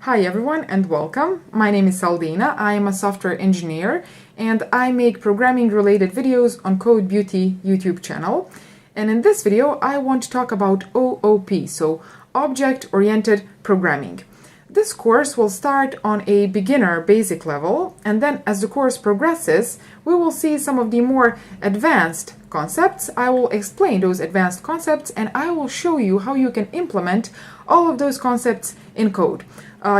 Hi everyone and welcome. My name is Saldina. I am a software engineer and I make programming related videos on Code Beauty YouTube channel. And in this video I want to talk about OOP, so Object Oriented Programming. This course will start on a beginner basic level, and then as the course progresses we will see some of the more advanced concepts. I will explain those advanced concepts and I will show you how you can implement all of those concepts in code.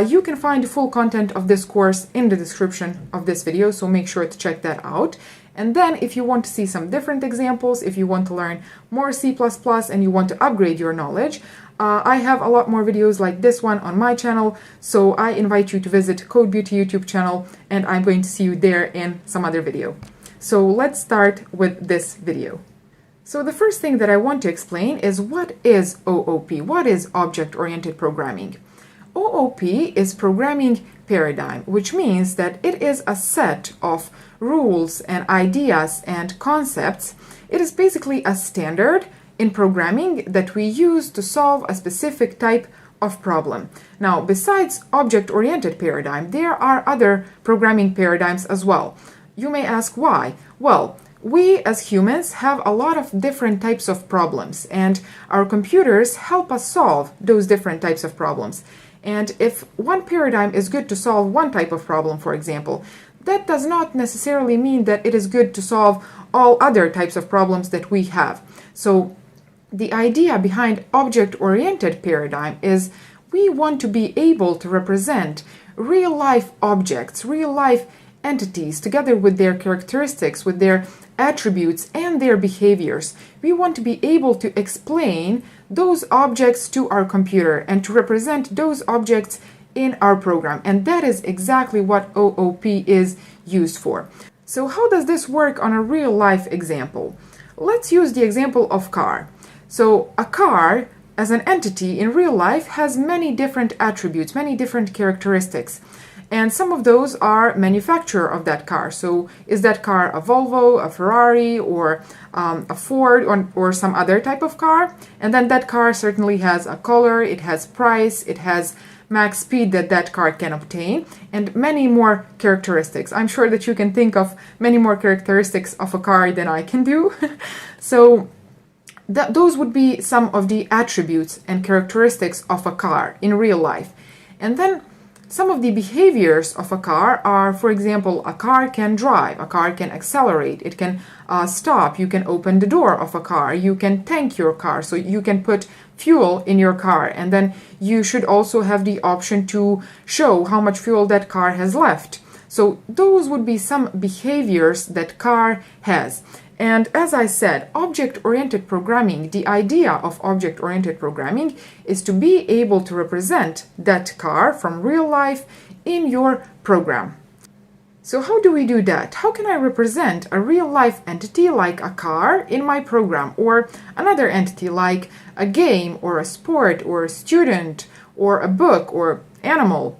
You can find the full content of this course in the description of this video, so make sure to check that out. And then if you want to see some different examples, if you want to learn more C++ and you want to upgrade your knowledge, I have a lot more videos like this one on my channel, so I invite you to visit Code Beauty YouTube channel and I'm going to see you there in some other video. So let's start with this video. So the first thing that I want to explain is what is OOP? What is Object-Oriented Programming? OOP is programming paradigm, which means that it is a set of rules and ideas and concepts. It is basically a standard in programming that we use to solve a specific type of problem. Now, besides object-oriented paradigm, there are other programming paradigms as well. You may ask why? Well, we as humans have a lot of different types of problems, and our computers help us solve those different types of problems. And if one paradigm is good to solve one type of problem, for example, that does not necessarily mean that it is good to solve all other types of problems that we have. So the idea behind object-oriented paradigm is we want to be able to represent real-life objects, real-life entities, together with their characteristics, with their attributes and their behaviors. We want to be able to explain those objects to our computer and to represent those objects in our program. And that is exactly what OOP is used for. So how does this work on a real-life example? Let's use the example of car. So a car as an entity in real life has many different attributes, many different characteristics. And some of those are manufacturer of that car. So is that car a Volvo, a Ferrari, or a Ford, or some other type of car? And then that car certainly has a color, it has price, it has max speed that that car can obtain, and many more characteristics. I'm sure that you can think of many more characteristics of a car than I can do. So those would be some of the attributes and characteristics of a car in real life. And then some of the behaviors of a car are, for example, a car can drive, a car can accelerate, it can stop, you can open the door of a car, you can tank your car, so you can put fuel in your car, and then you should also have the option to show how much fuel that car has left. So those would be some behaviors that car has. And as I said, object-oriented programming, the idea of object-oriented programming is to be able to represent that car from real life in your program. So how do we do that? How can I represent a real-life entity like a car in my program, or another entity like a game or a sport or a student or a book or animal,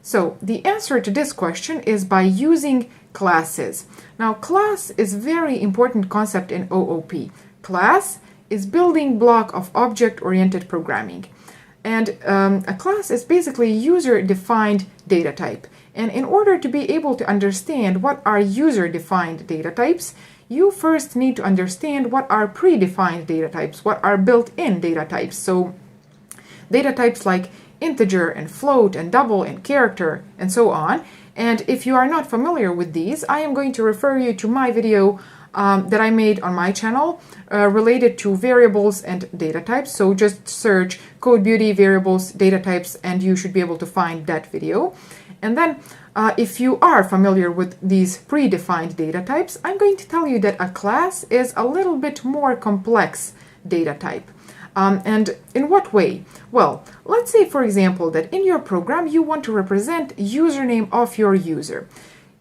So the answer to this question is by using classes. Now, class is a very important concept in OOP. Class is building block of object-oriented programming. And a class is basically user-defined data type. And in order to be able to understand what are user-defined data types, you first need to understand what are predefined data types, what are built-in data types. So data types like integer and float and double and character and so on. And if you are not familiar with these, I am going to refer you to my video that I made on my channel related to variables and data types. So just search Code Beauty variables data types and you should be able to find that video. And then if you are familiar with these predefined data types, I'm going to tell you that a class is a little bit more complex data type. And in what way? Well, let's say, for example, that in your program you want to represent username of your user.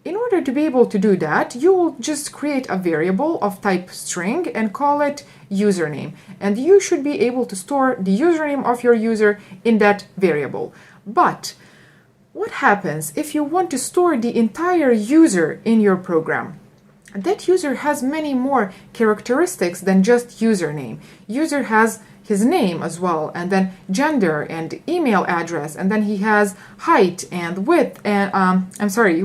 In order to be able to do that, you will just create a variable of type string and call it username. And you should be able to store the username of your user in that variable. But what happens if you want to store the entire user in your program? That user has many more characteristics than just username. User has his name as well, and then gender and email address, and then he has height and width and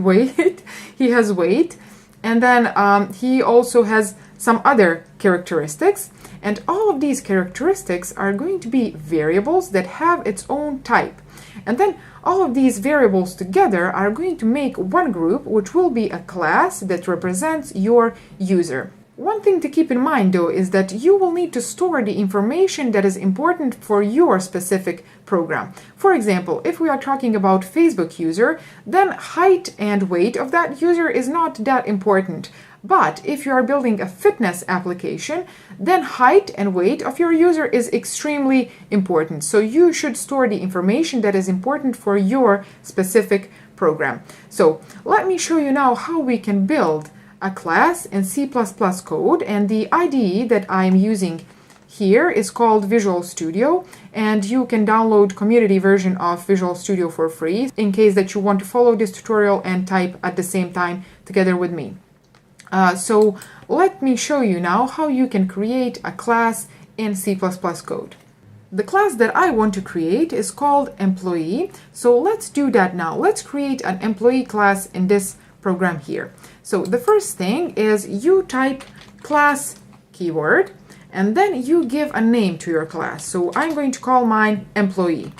weight. He has weight, and then he also has some other characteristics, and all of these characteristics are going to be variables that have its own type. And then all of these variables together are going to make one group, which will be a class that represents your user. One thing to keep in mind though is that you will need to store the information that is important for your specific program. For example, if we are talking about Facebook user, then height and weight of that user is not that important. But if you are building a fitness application, then height and weight of your user is extremely important. So you should store the information that is important for your specific program. So let me show you now how we can build a class in C++ code, and the IDE that I'm using here is called Visual Studio, and you can download community version of Visual Studio for free in case that you want to follow this tutorial and type at the same time together with me. So let me show you now how you can create a class in C++ code. The class that I want to create is called employee, so let's do that now. Let's create an employee class in this program here. So the first thing is you type class keyword, and then you give a name to your class. So I'm going to call mine employee,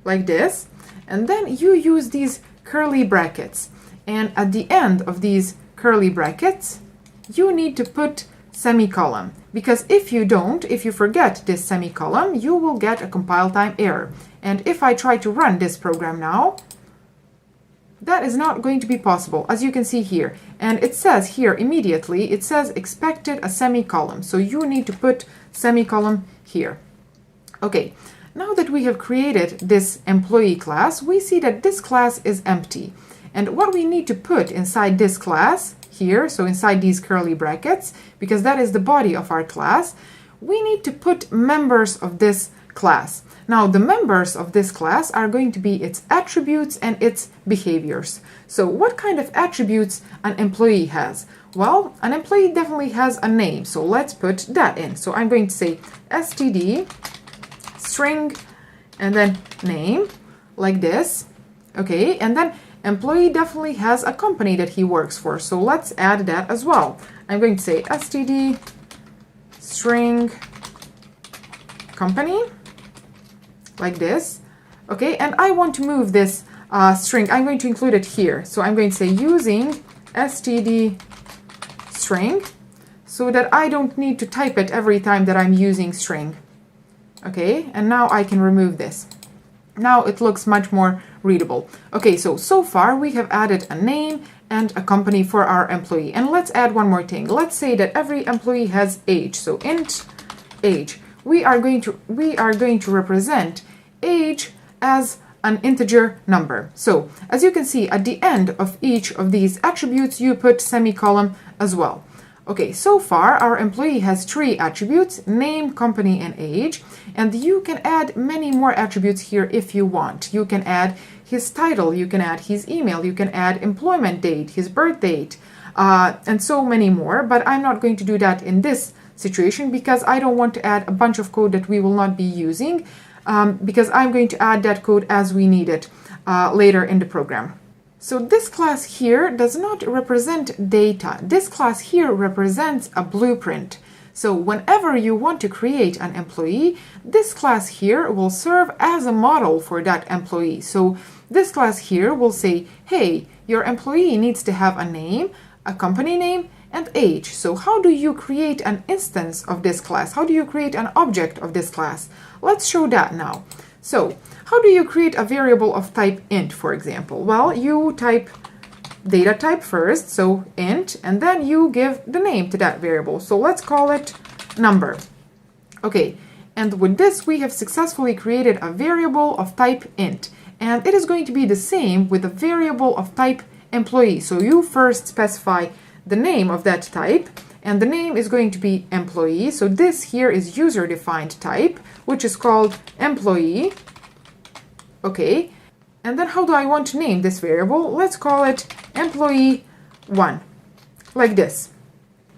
like this, and then you use these curly brackets. And at the end of these curly brackets, you need to put semicolon, because if you don't, if you forget this semicolon, you will get a compile time error. And if I try to run this program now, that is not going to be possible, as you can see here. And it says here immediately, it says expected a semicolon. So you need to put semicolon here. Okay, now that we have created this employee class, we see that this class is empty. And what we need to put inside this class here, so inside these curly brackets, because that is the body of our class, we need to put members of this class. Now, the members of this class are going to be its attributes and its behaviors. So what kind of attributes an employee has? Well, an employee definitely has a name, so let's put that in. So I'm going to say std string and then name, like this. Okay, and then employee definitely has a company that he works for, so let's add that as well. I'm going to say std string company, like this. Okay, and I want to move this string. I'm going to include it here. So I'm going to say using std string, so that I don't need to type it every time that I'm using string. Okay, and now I can remove this. Now it looks much more readable. Okay, so far we have added a name and a company for our employee. And let's add one more thing. Let's say that every employee has age. So int age. We are going to represent age as an integer number. So as you can see, at the end of each of these attributes, you put semicolon as well. Okay, so far our employee has 3 attributes: name, company, and age. And you can add many more attributes here if you want. You can add his title, you can add his email, you can add employment date, his birth date, and so many more. But I'm not going to do that in this situation because I don't want to add a bunch of code that we will not be using, because I'm going to add that code as we need it later in the program. So this class here does not represent data. This class here represents a blueprint. So whenever you want to create an employee, this class here will serve as a model for that employee. So this class here will say, hey, your employee needs to have a name, a company name, and age. So how do you create an instance of this class? How do you create an object of this class? Let's show that now. So how do you create a variable of type int, for example? Well, you type data type first, so int, and then you give the name to that variable. So let's call it number. Okay, and with this we have successfully created a variable of type int, and it is going to be the same with a variable of type employee. So you first specify the name of that type, and the name is going to be employee. So this here is user-defined type, which is called employee. Okay, and then how do I want to name this variable? Let's call it employee1, like this.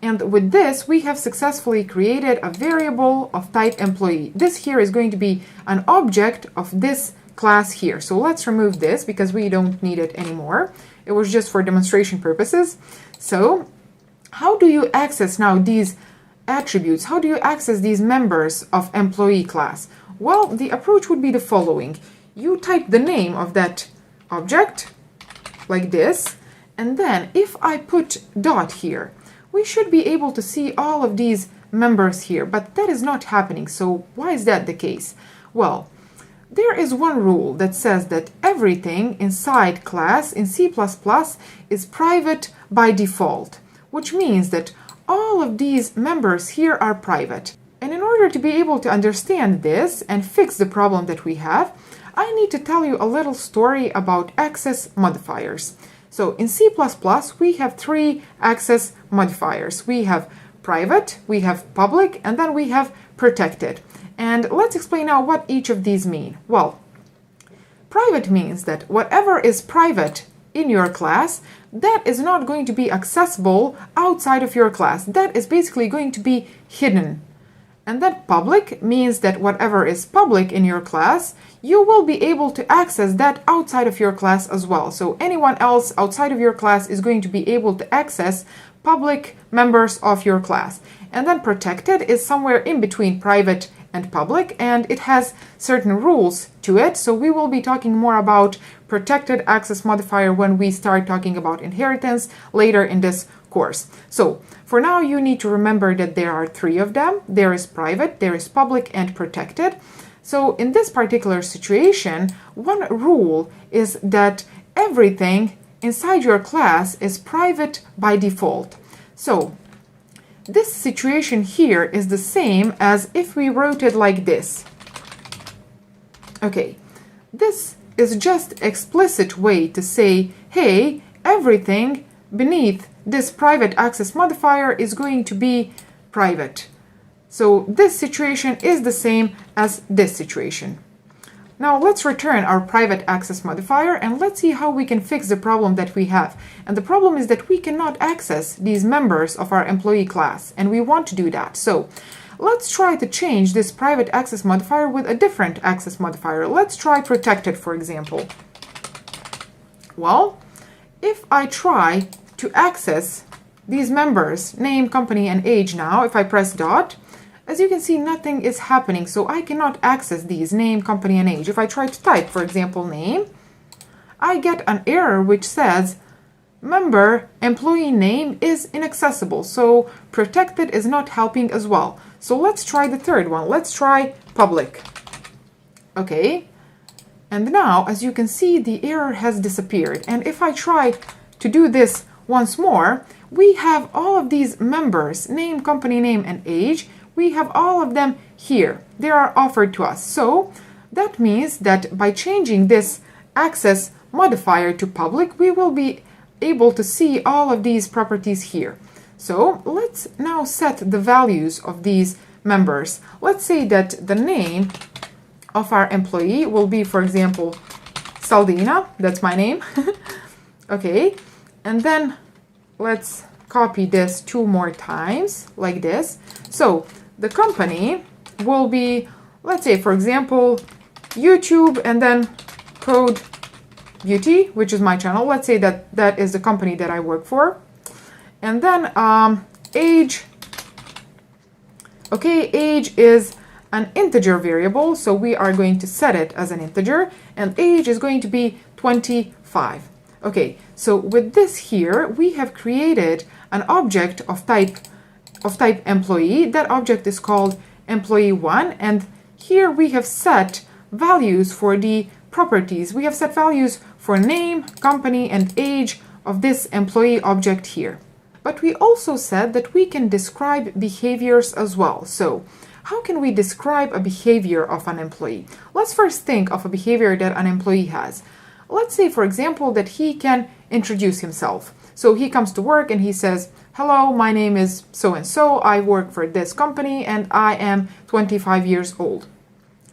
And with this, we have successfully created a variable of type employee. This here is going to be an object of this class here. So let's remove this because we don't need it anymore. It was just for demonstration purposes. So how do you access now these attributes? How do you access these members of employee class? Well, the approach would be the following. You type the name of that object like this, and then if I put dot here, we should be able to see all of these members here, but that is not happening. So why is that the case? Well, there is one rule that says that everything inside class in C++ is private by default, which means that all of these members here are private. And in order to be able to understand this and fix the problem that we have, I need to tell you a little story about access modifiers. So in C++, we have three access modifiers. We have private, we have public, and then we have protected. And let's explain now what each of these mean. Well, private means that whatever is private in your class, that is not going to be accessible outside of your class. That is basically going to be hidden. And then public means that whatever is public in your class, you will be able to access that outside of your class as well. So anyone else outside of your class is going to be able to access public members of your class. And then protected is somewhere in between private and public, and it has certain rules to it. So we will be talking more about protected access modifier when we start talking about inheritance later in this course. So for now, you need to remember that there are three of them. There is private, there is public, and protected. So in this particular situation, one rule is that everything inside your class is private by default. So this situation here is the same as if we wrote it like this. Okay, this is just explicit way to say, hey, everything beneath this private access modifier is going to be private. So this situation is the same as this situation. Now let's return our private access modifier and let's see how we can fix the problem that we have. And the problem is that we cannot access these members of our employee class, and we want to do that. So let's try to change this private access modifier with a different access modifier. Let's try protected, for example. Well, if I try to access these members, name, company, and age now, if I press dot, as you can see, nothing is happening, so I cannot access these, name, company, and age. If I try to type, for example, name, I get an error which says member employee name is inaccessible, so protected is not helping as well. So let's try the third one. Let's try public. Okay, and now, as you can see, the error has disappeared. And if I try to do this once more, we have all of these members, name, company name, and age. We have all of them here. They are offered to us. So that means that by changing this access modifier to public, we will be able to see all of these properties here. So let's now set the values of these members. Let's say that the name of our employee will be, for example, Saldina. That's my name. Okay, and then let's copy this 2 more times like this. So the company will be, let's say, for example, YouTube, and then Code Beauty, which is my channel. Let's say that that is the company that I work for. And then age. Okay, age is an integer variable, so we are going to set it as an integer, and age is going to be 25. Okay, so with this here, we have created an object of type employee. That object is called employee1, and here we have set values for the properties. We have set values for name, company, and age of this employee object here. But we also said that we can describe behaviors as well. So how can we describe a behavior of an employee? Let's first think of a behavior that an employee has. Let's say, for example, that he can introduce himself. So he comes to work and he says, hello, my name is so-and-so, I work for this company, and I am 25 years old.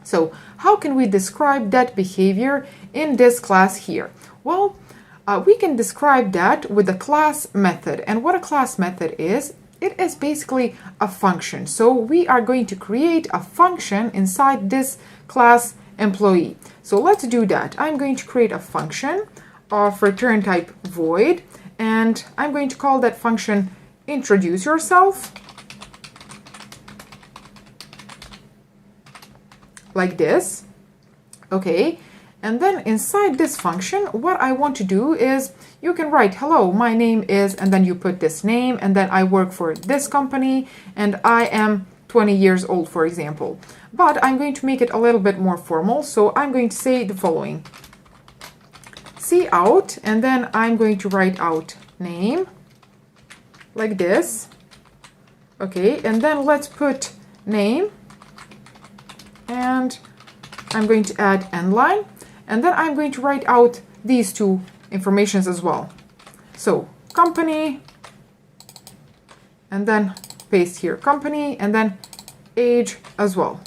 So how can we describe that behavior in this class here? Well, we can describe that with a class method. And what a class method is It is basically a function. So we are going to create a function inside this class employee. So let's do that. I'm going to create a function of return type void, and I'm going to call that function introduce yourself, like this. Okay, and then inside this function, what I want to do is you can write, hello, my name is, and then you put this name, and then I work for this company, and I am 20 years old, for example. But I'm going to make it a little bit more formal, so I'm going to say the following. Cout, and then I'm going to write out name, like this. Okay, and then let's put name, and I'm going to add end line, and then I'm going to write out these two informations as well. So company, and then paste here company, and then age as well.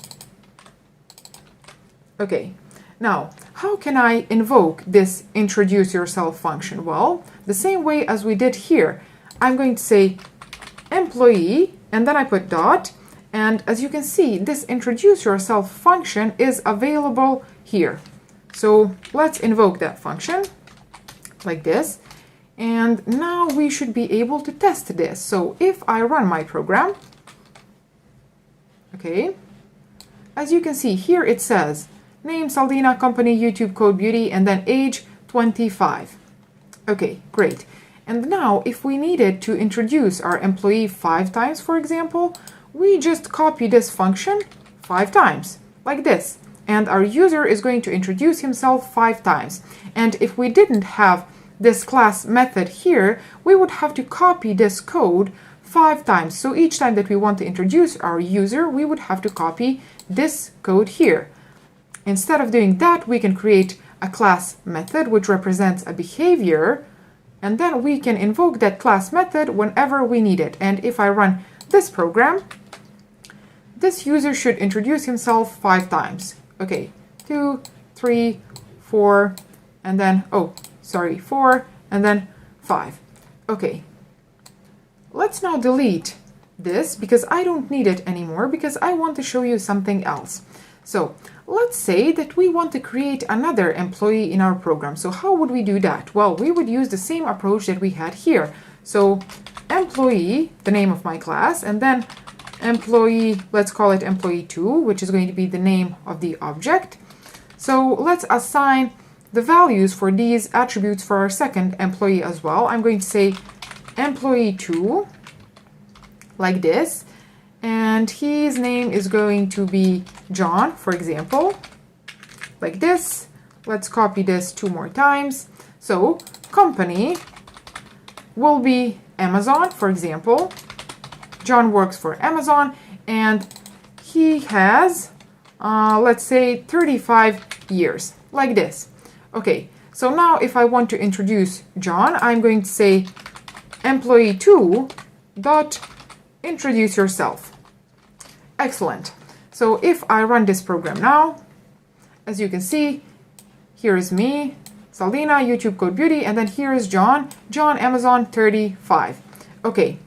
Okay, now how can I invoke this introduce yourself function? Well, the same way as we did here. I'm going to say employee, and then I put dot, and as you can see, this introduce yourself function is available here. So let's invoke that function like this, and now we should be able to test this. So if I run my program, okay, as you can see here, it says name Saldina, company YouTube Code Beauty, and then age 25. Okay, great. And now if we needed to introduce our employee 5 times, for example, we just copy this function 5 times, like this. And our user is going to introduce himself 5 times. And if we didn't have this class method here, we would have to copy this code 5 times. So each time that we want to introduce our user, we would have to copy this code here. Instead of doing that, we can create a class method which represents a behavior, and then we can invoke that class method whenever we need it. And if I run this program, this user should introduce himself 5 times. Okay, 2, 3, 4, and then, 4, and then 5. Okay, let's now delete this because I don't need it anymore, because I want to show you something else. So let's say that we want to create another employee in our program. So how would we do that? Well, we would use the same approach that we had here. So employee, the name of my class, and then employee, let's call it employee 2, which is going to be the name of the object. So let's assign the values for these attributes for our second employee as well. I'm going to say employee 2, like this, and his name is going to be John, for example, like this. Let's copy this 2 more times. So company will be Amazon, for example. John works for Amazon, and he has, let's say, 35 years, like this. Okay, so now if I want to introduce John, I'm going to say employee 2 dot introduce yourself. Excellent. So if I run this program now, as you can see, here is me, Saldina, YouTube Code Beauty, and then here is John, Amazon 35. Okay,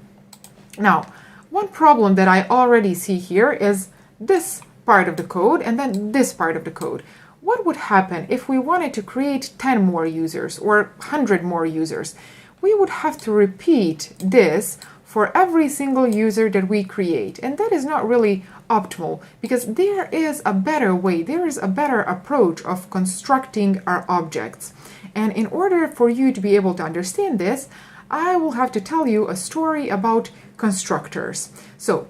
now one problem that I already see here is this part of the code and then this part of the code. What would happen if we wanted to create 10 more users or 100 more users? We would have to repeat this for every single user that we create, and that is not really optimal, because there is a better way, there is a better approach of constructing our objects. And in order for you to be able to understand this, I will have to tell you a story about constructors. So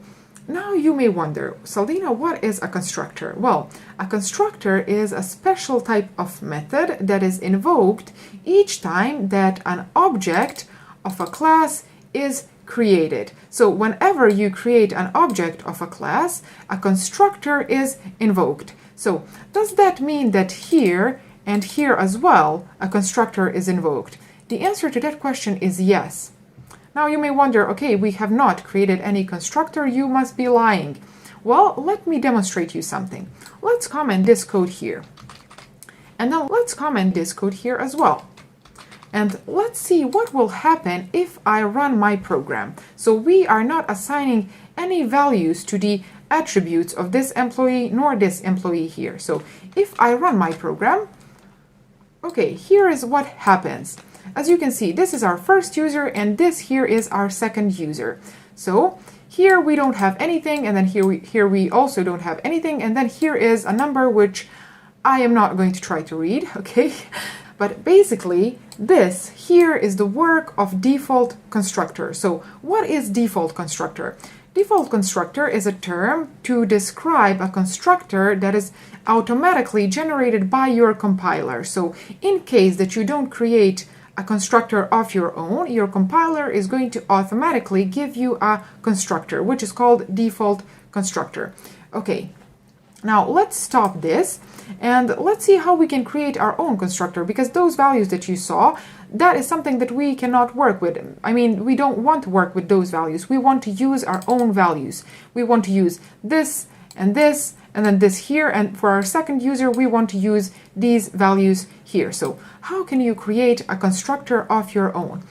now you may wonder, Saldina, what is a constructor? Well, a constructor is a special type of method that is invoked each time that an object of a class is created. So whenever you create an object of a class, a constructor is invoked. So does that mean that here and here as well, a constructor is invoked? The answer to that question is yes. Now you may wonder, okay, we have not created any constructor, you must be lying. Well, let me demonstrate you something. Let's comment this code here. And then let's comment this code here as well. And let's see what will happen if I run my program. So we are not assigning any values to the attributes of this employee nor this employee here. So if I run my program, okay, here is what happens. As you can see, this is our first user and this here is our second user. So here we don't have anything, and then here we also don't have anything, and then here is a number which I am not going to try to read, okay? But basically, this here is the work of default constructor. So what is default constructor? Default constructor is a term to describe a constructor that is automatically generated by your compiler. So in case that you don't create a constructor of your own, your compiler is going to automatically give you a constructor, which is called default constructor. Okay, now let's stop this and let's see how we can create our own constructor, because those values that you saw, that is something that we cannot work with. I mean, we don't want to work with those values. We want to use our own values. We want to use this and then this here, and for our second user we want to use these values here. So how can you create a constructor of your own?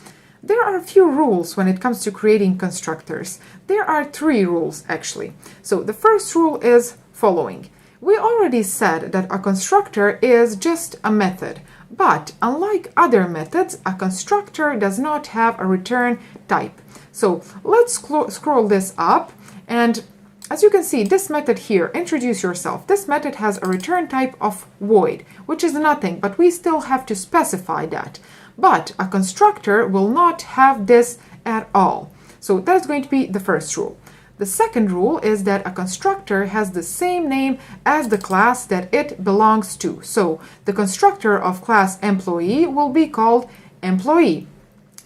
There are a few rules when it comes to creating constructors. There are 3 rules actually. So the first rule is following. We already said that a constructor is just a method, but unlike other methods, a constructor does not have a return type. So let's scroll this up, and as you can see, this method here, introduce yourself, this method has a return type of void, which is nothing, but we still have to specify that. But a constructor will not have this at all. So that's going to be the first rule. The second rule is that a constructor has the same name as the class that it belongs to. So the constructor of class employee will be called employee.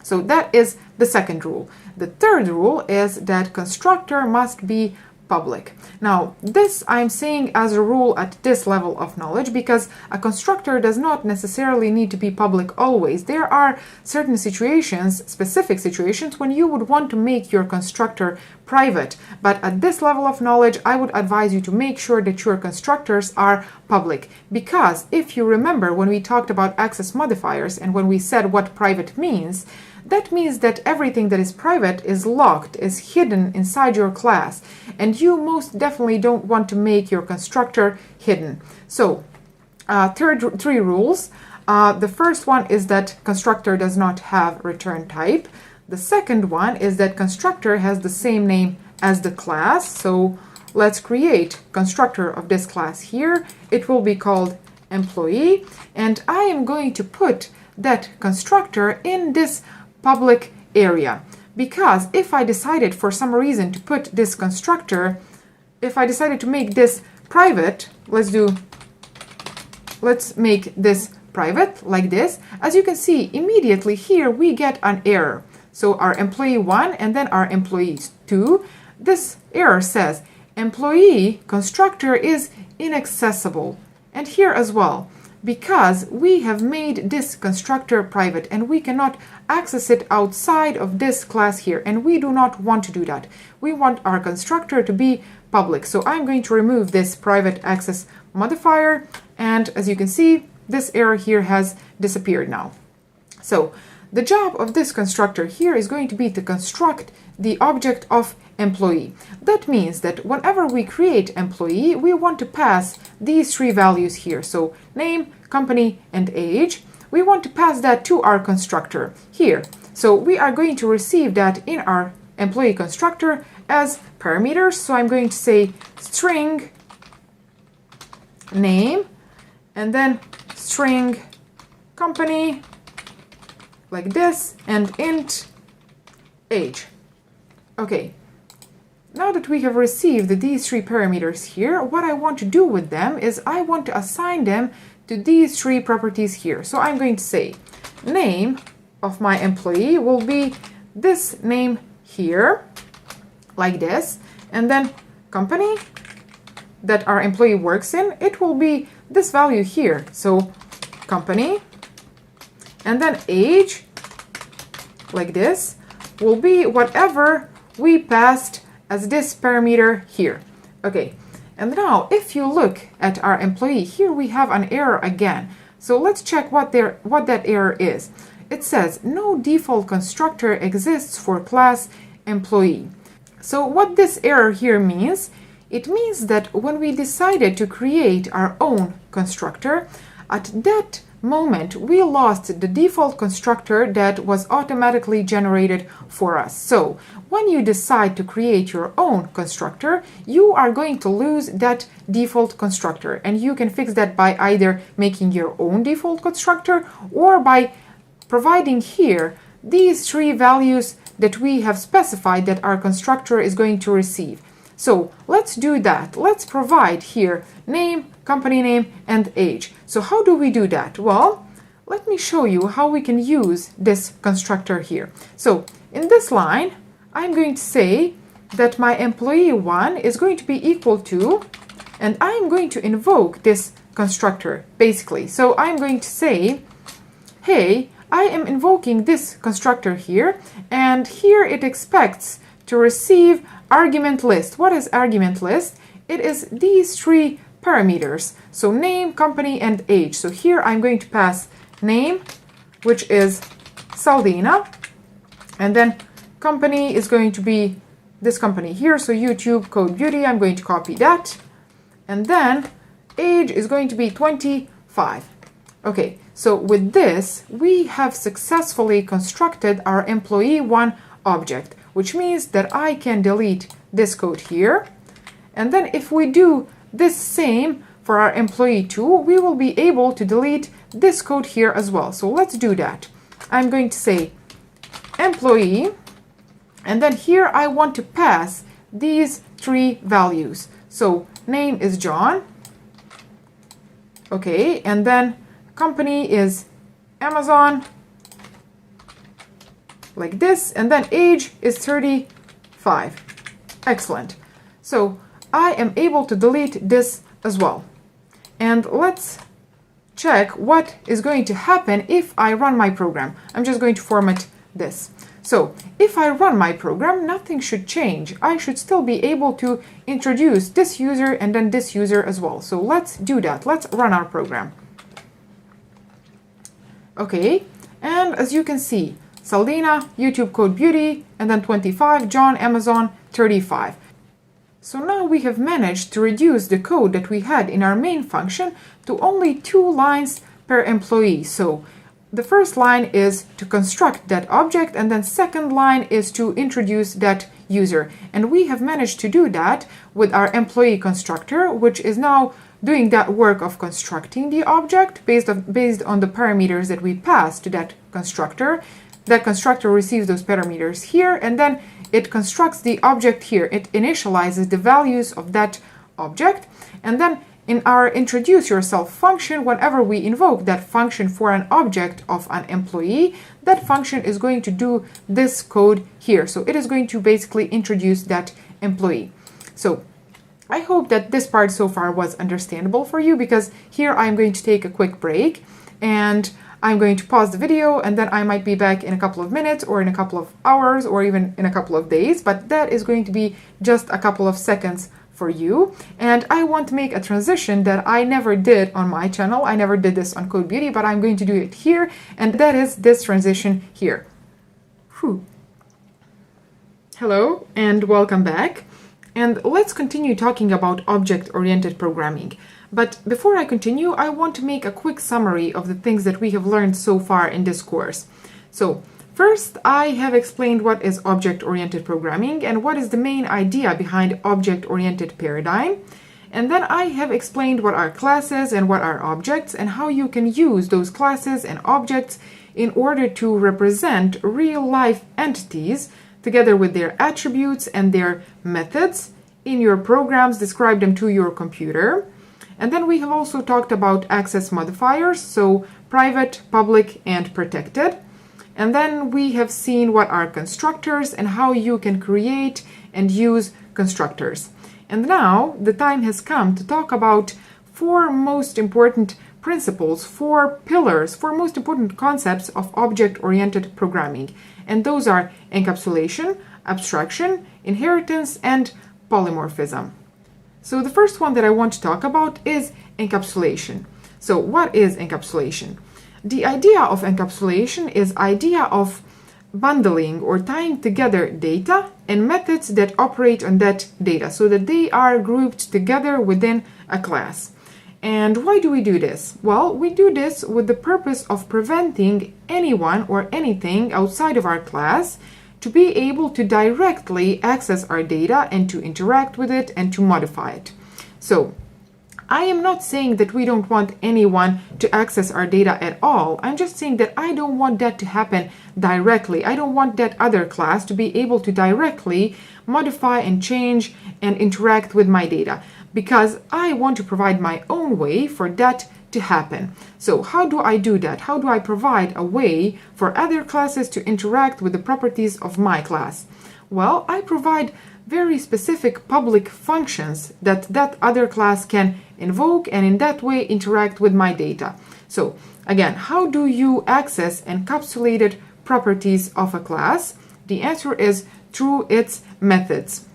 So that is the second rule. The third rule is that constructor must be public. Now, this I'm saying as a rule at this level of knowledge because a constructor does not necessarily need to be public always. There are certain situations, specific situations, when you would want to make your constructor private. But at this level of knowledge, I would advise you to make sure that your constructors are public. Because if you remember when we talked about access modifiers and when we said what private means, that means that everything that is private is locked, is hidden inside your class, and you most definitely don't want to make your constructor hidden. So, three rules. The first one is that constructor does not have return type. The second one is that constructor has the same name as the class. So let's create constructor of this class here. It will be called employee, and I am going to put that constructor in this public area, because if I decided for some reason to put this constructor, if I decided to make this private, let's make this private like this. As you can see, immediately here we get an error. So our employee 1 and then our employees 2, this error says employee constructor is inaccessible, and here as well, because we have made this constructor private and we cannot access it outside of this class here, and we do not want to do that. We want our constructor to be public. So I'm going to remove this private access modifier, and as you can see, this error here has disappeared now. So the job of this constructor here is going to be to construct the object of employee. That means that whenever we create employee, we want to pass these 3 values here. So name, company, and age. We want to pass that to our constructor here. So we are going to receive that in our employee constructor as parameters. So I'm going to say string name and then string company like this and int age. Okay. Now that we have received these 3 parameters here, what I want to do with them is I want to assign them to these 3 properties here. So I'm going to say name of my employee will be this name here, like this, and then company that our employee works in, it will be this value here. So company, and then age, like this, will be whatever we passed as this parameter here. Okay, and now if you look at our employee here, we have an error again. So let's check what that error is. it says no default constructor exists for class employee. So what this error here means, it means that when we decided to create our own constructor, at that moment we lost the default constructor that was automatically generated for us. So when you decide to create your own constructor, you are going to lose that default constructor, and you can fix that by either making your own default constructor or by providing here these three values that we have specified that our constructor is going to receive. So let's do that. Let's provide here name, company name, and age. So how do we do that? Well, let me show you how we can use this constructor here. So in this line, I'm going to say that my employee1 is going to be equal to, and I'm going to invoke this constructor basically. So I'm going to say, hey, I am invoking this constructor here, and here it expects to receive argument list. What is argument list? It is these three parameters. So name, company, and age. So here I'm going to pass name, which is Saldina, and then company is going to be this company here. So YouTube Code Beauty, I'm going to copy that. And then age is going to be 25. Okay, so with this, we have successfully constructed our employee1 object, which means that I can delete this code here. And then if we do this same for our employee2, we will be able to delete this code here as well. So let's do that. I'm going to say employee, and then here I want to pass these three values. So name is John. Okay, and then company is Amazon, like this, and then age is 35. Excellent. So I am able to delete this as well. And let's check what is going to happen if I run my program. I'm just going to format this. So if I run my program, nothing should change. I should still be able to introduce this user and then this user as well. So let's do that. Let's run our program. Okay, and as you can see, Saldina, YouTube Code Beauty, and then 25, John, Amazon, 35. So now we have managed to reduce the code that we had in our main function to only 2 lines per employee. So the first line is to construct that object, and then second line is to introduce that user. And we have managed to do that with our employee constructor, which is now doing that work of constructing the object based on the parameters that we pass to that constructor. That constructor receives those parameters here, and then it constructs the object here. It initializes the values of that object, and then in our introduce yourself function, whenever we invoke that function for an object of an employee, that function is going to do this code here. So it is going to basically introduce that employee. So I hope that this part so far was understandable for you, because here I'm going to take a quick break and I'm going to pause the video, and then I might be back in a couple of minutes or in a couple of hours or even in a couple of days, but that is going to be just a couple of seconds for you. And I want to make a transition that I never did on my channel. I never did this on Code Beauty, but I'm going to do it here, and that is this transition here. Whew. Hello and welcome back. And let's continue talking about object-oriented programming. But before I continue, I want to make a quick summary of the things that we have learned so far in this course. So first, I have explained what is object-oriented programming and what is the main idea behind object-oriented paradigm. And then I have explained what are classes and what are objects, and how you can use those classes and objects in order to represent real-life entities together with their attributes and their methods in your programs, describe them to your computer. And then we have also talked about access modifiers, so private, public, and protected. And then we have seen what are constructors and how you can create and use constructors. And now the time has come to talk about 4 most important principles, 4 pillars, 4 most important concepts of object-oriented programming. And those are encapsulation, abstraction, inheritance, and polymorphism. So the first one that I want to talk about is encapsulation. So what is encapsulation? The idea of encapsulation is idea of bundling or tying together data and methods that operate on that data so that they are grouped together within a class. And why do we do this? Well, we do this with the purpose of preventing anyone or anything outside of our class to be able to directly access our data and to interact with it and to modify it. So, I am not saying that we don't want anyone to access our data at all. I'm just saying that I don't want that to happen directly. I don't want that other class to be able to directly modify and change and interact with my data, because I want to provide my own way for that to happen. So how do I do that? How do I provide a way for other classes to interact with the properties of my class? Well, I provide very specific public functions that other class can invoke and in that way interact with my data. So again, how do you access encapsulated properties of a class? The answer is through its methods.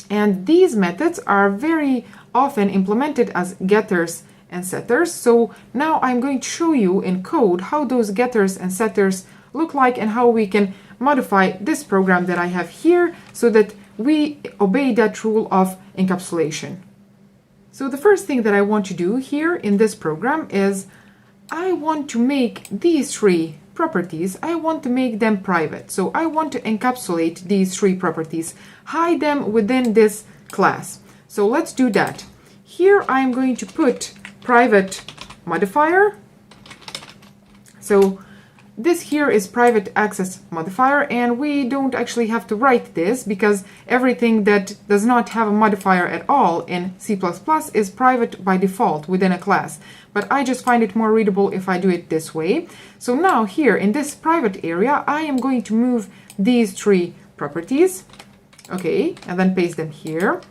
And these methods are very often implemented as getters and setters. So now I'm going to show you in code how those getters and setters look like and how we can modify this program that I have here so that we obey that rule of encapsulation. So the first thing that I want to do here in this program is I want to make these three properties, I want to make them private. So I want to encapsulate these three properties, hide them within this class. So let's do that. Here I'm going to put private modifier. So this here is private access modifier, and we don't actually have to write this because everything that does not have a modifier at all in C++ is private by default within a class. But I just find it more readable if I do it this way. So now here in this private area, I am going to move these three properties. Okay, and then paste them here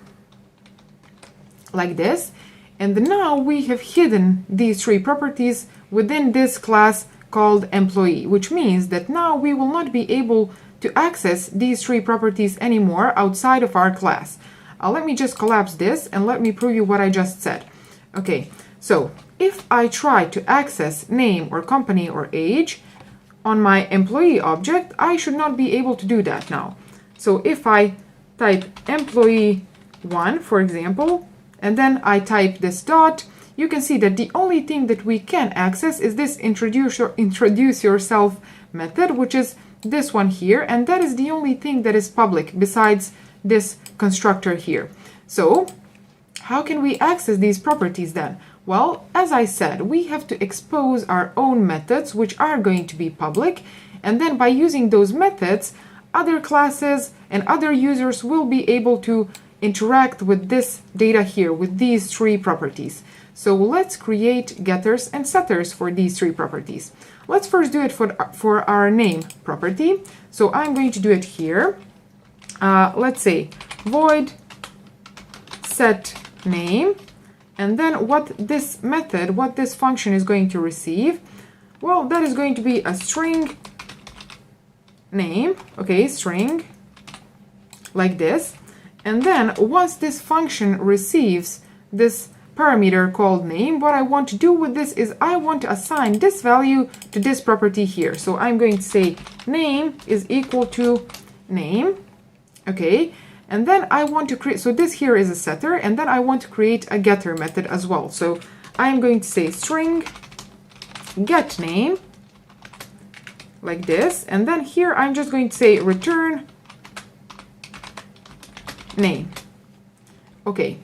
like this. And now we have hidden these three properties within this class called employee, which means that now we will not be able to access these three properties anymore outside of our class. Let me just collapse this and let me prove you what I just said. Okay, so if I try to access name or company or age on my employee object, I should not be able to do that now. So if I type employee1, for example, and then I type this dot, you can see that the only thing that we can access is this introduce yourself method, which is this one here, and that is the only thing that is public besides this constructor here. So how can we access these properties then? Well, as I said, we have to expose our own methods, which are going to be public, and then by using those methods, other classes and other users will be able to interact with this data here, with these three properties. So let's create getters and setters for these three properties. Let's first do it for our name property. So I'm going to do it here. Let's say void set name. And then what this method, what this function is going to receive, well, that is going to be a string name. Okay, string like this. And then once this function receives this parameter called name, what I want to do with this is I want to assign this value to this property here. So I'm going to say name is equal to name. Okay, and then I want to create, so this here is a setter, and then I want to create a getter method as well. So I'm going to say string get name like this, and then here I'm just going to say return name. Okay,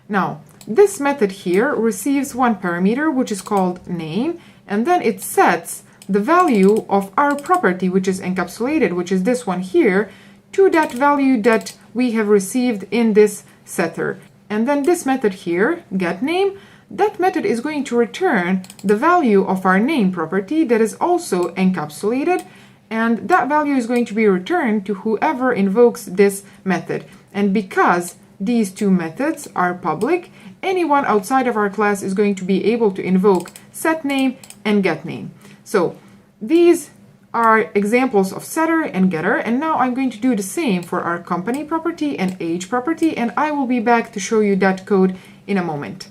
now this method here receives one parameter, which is called name, and then it sets the value of our property, which is encapsulated, which is this one here, to that value that we have received in this setter. And then this method here, getName, that method is going to return the value of our name property that is also encapsulated, and that value is going to be returned to whoever invokes this method. And because these two methods are public, anyone outside of our class is going to be able to invoke setName and getName. So these are examples of setter and getter, and now I'm going to do the same for our company property and age property, and I will be back to show you that code in a moment.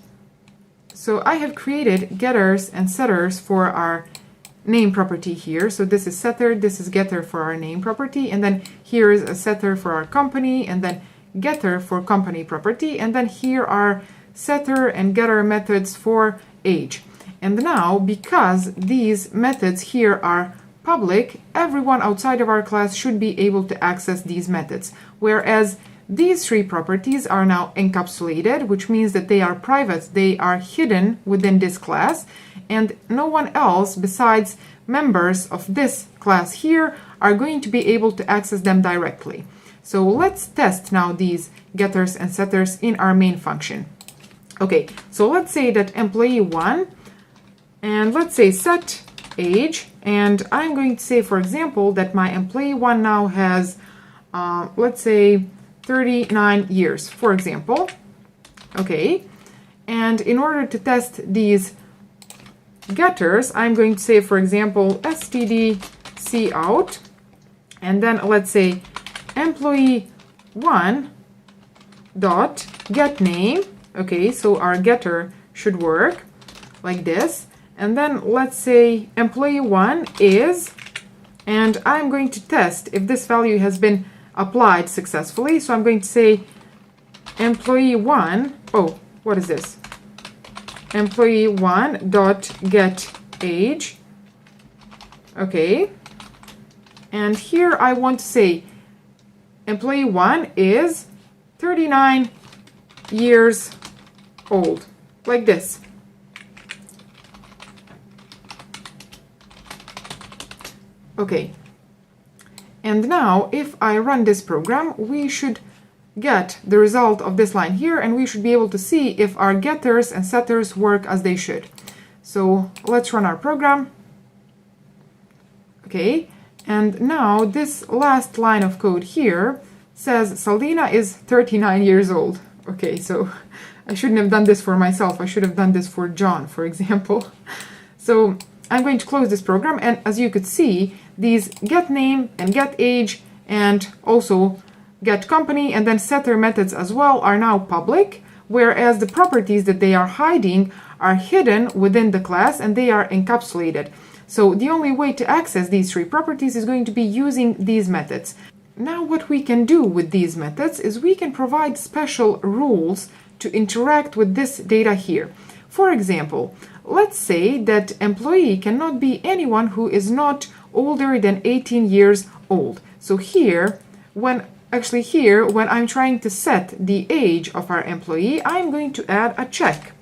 So I have created getters and setters for our name property here. So this is setter, this is getter for our name property, and then here is a setter for our company, and then getter for company property, and then here are setter and getter methods for age. And now, because these methods here are public, everyone outside of our class should be able to access these methods, whereas these three properties are now encapsulated, which means that they are private, they are hidden within this class, and no one else besides members of this class here are going to be able to access them directly. So let's test now these getters and setters in our main function. Okay, so let's say that employee 1, and let's say set age, and I'm going to say, for example, that my employee 1 now has, let's say, 39 years, for example. Okay, and in order to test these getters, I'm going to say, for example, std cout, and then let's say employee 1 dot get name. Okay, so our getter should work like this, and then let's say employee 1 is, and I'm going to test if this value has been applied successfully. So I'm going to say employee 1, oh, what is this? Employee 1 dot get age. Okay, and here I want to say employee 1 is 39 years old, like this. Okay, and now if I run this program, we should get the result of this line here, and we should be able to see if our getters and setters work as they should. So let's run our program. Okay, and now this last line of code here says Saldina is 39 years old. Okay, so I shouldn't have done this for myself. I should have done this for John, for example. So I'm going to close this program, and as you could see, these get name and get age and also get company and then setter methods as well are now public, whereas the properties that they are hiding are hidden within the class and they are encapsulated. So the only way to access these three properties is going to be using these methods. Now what we can do with these methods is we can provide special rules to interact with this data here. For example, let's say that employee cannot be anyone who is not older than 18 years old. So here, when I'm trying to set the age of our employee, I'm going to add a check.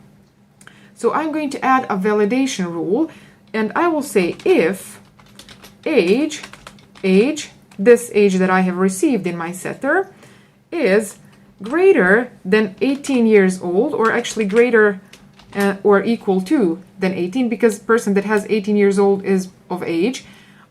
So I'm going to add a validation rule, and I will say if age, this age that I have received in my setter, is greater than 18 years old, or actually greater or equal to than 18, because person that has 18 years old is of age,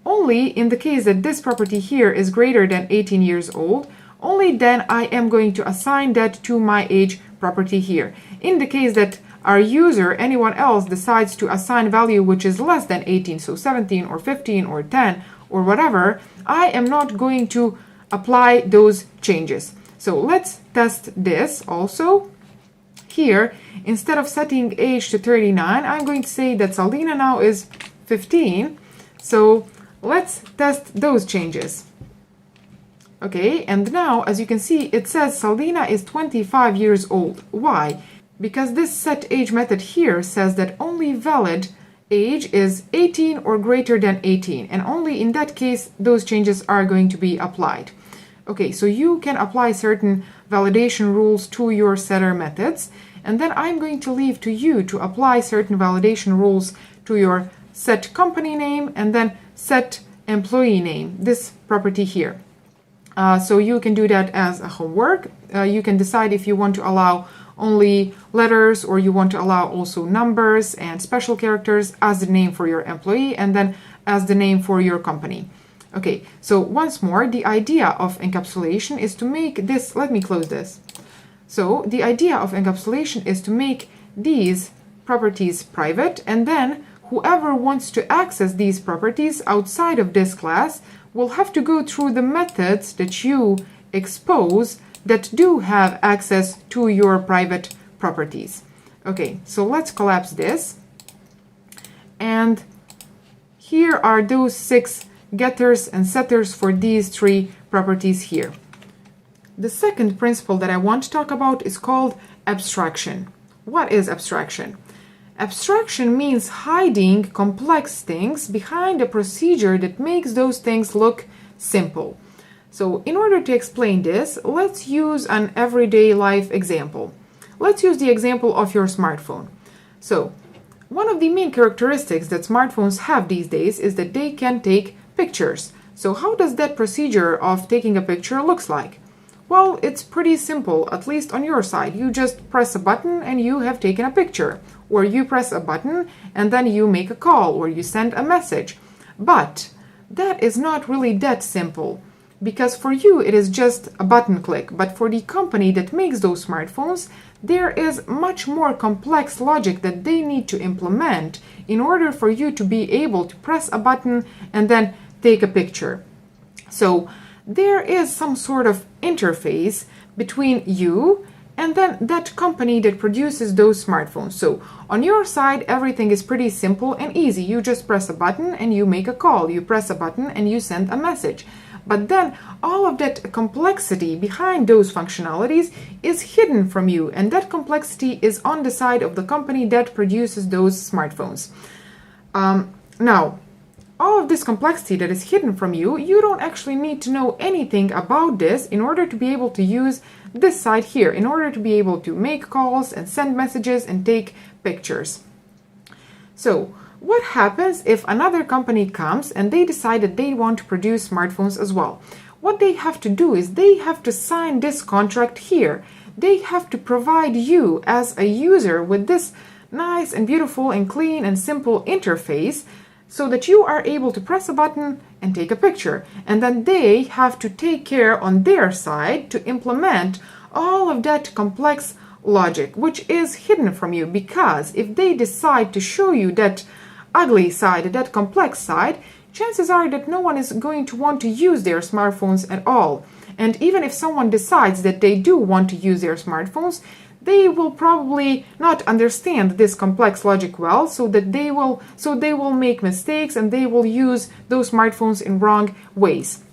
only in the case that this property here is greater than 18 years old, only then I am going to assign that to my age property here. In the case that our user, anyone else, decides to assign value which is less than 18, so 17 or 15 or 10 or whatever, I am not going to apply those changes. So let's test this also. Here, instead of setting age to 39, I'm going to say that Saldina now is 15. So let's test those changes. Okay, and now, as you can see, it says Saldina is 25 years old. Why? Because this set age method here says that only valid age is 18 or greater than 18, and only in that case those changes are going to be applied. Okay, so you can apply certain validation rules to your setter methods, and then I'm going to leave to you to apply certain validation rules to your set company name and then set employee name, this property here. So you can do that as a homework. You can decide if you want to allow only letters or you want to allow also numbers and special characters as the name for your employee and then as the name for your company. Okay, so once more, the idea of encapsulation is to make this, let me close this. So the idea of encapsulation is to make these properties private, and then whoever wants to access these properties outside of this class will have to go through the methods that you expose that do have access to your private properties. Okay, so let's collapse this. And here are those 6 getters and setters for these 3 properties here. The second principle that I want to talk about is called abstraction. What is abstraction? Abstraction means hiding complex things behind a procedure that makes those things look simple. So in order to explain this, let's use an everyday life example. Let's use the example of your smartphone. So one of the main characteristics that smartphones have these days is that they can take pictures. So how does that procedure of taking a picture looks like? Well, it's pretty simple, at least on your side. You just press a button and you have taken a picture. Or you press a button and then you make a call or you send a message. But that is not really that simple, because for you it is just a button click. But for the company that makes those smartphones, there is much more complex logic that they need to implement in order for you to be able to press a button and then take a picture. So there is some sort of interface between you and then that company that produces those smartphones. So on your side, everything is pretty simple and easy. You just press a button and you make a call. You press a button and you send a message. But then all of that complexity behind those functionalities is hidden from you, and that complexity is on the side of the company that produces those smartphones. Now, all of this complexity that is hidden from you, you don't actually need to know anything about this in order to be able to use this side here, in order to be able to make calls and send messages and take pictures. So what happens if another company comes and they decide that they want to produce smartphones as well? What they have to do is they have to sign this contract here. They have to provide you as a user with this nice and beautiful and clean and simple interface so that you are able to press a button and take a picture. And then they have to take care on their side to implement all of that complex logic, which is hidden from you, because if they decide to show you that ugly side, that complex side, chances are that no one is going to want to use their smartphones at all. And even if someone decides that they do want to use their smartphones, they will probably not understand this complex logic well, so they will make mistakes and they will use those smartphones in wrong ways.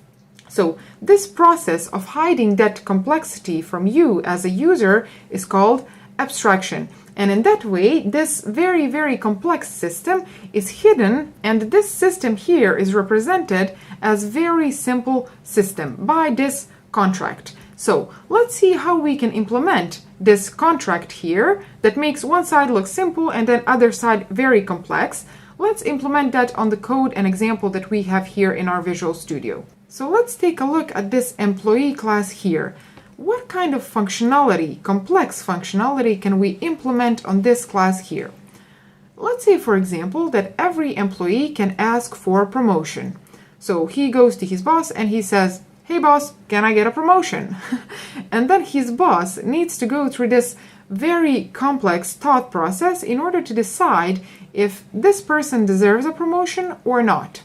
So this process of hiding that complexity from you as a user is called abstraction. And in that way, this very, very complex system is hidden, and this system here is represented as very simple system by this contract. So let's see how we can implement this contract here that makes one side look simple and then other side very complex. Let's implement that on the code and example that we have here in our Visual Studio. So let's take a look at this employee class here. What kind of functionality, complex functionality, can we implement on this class here? Let's say, for example, that every employee can ask for a promotion. So he goes to his boss and he says, "Hey boss, can I get a promotion?" And then his boss needs to go through this very complex thought process in order to decide if this person deserves a promotion or not.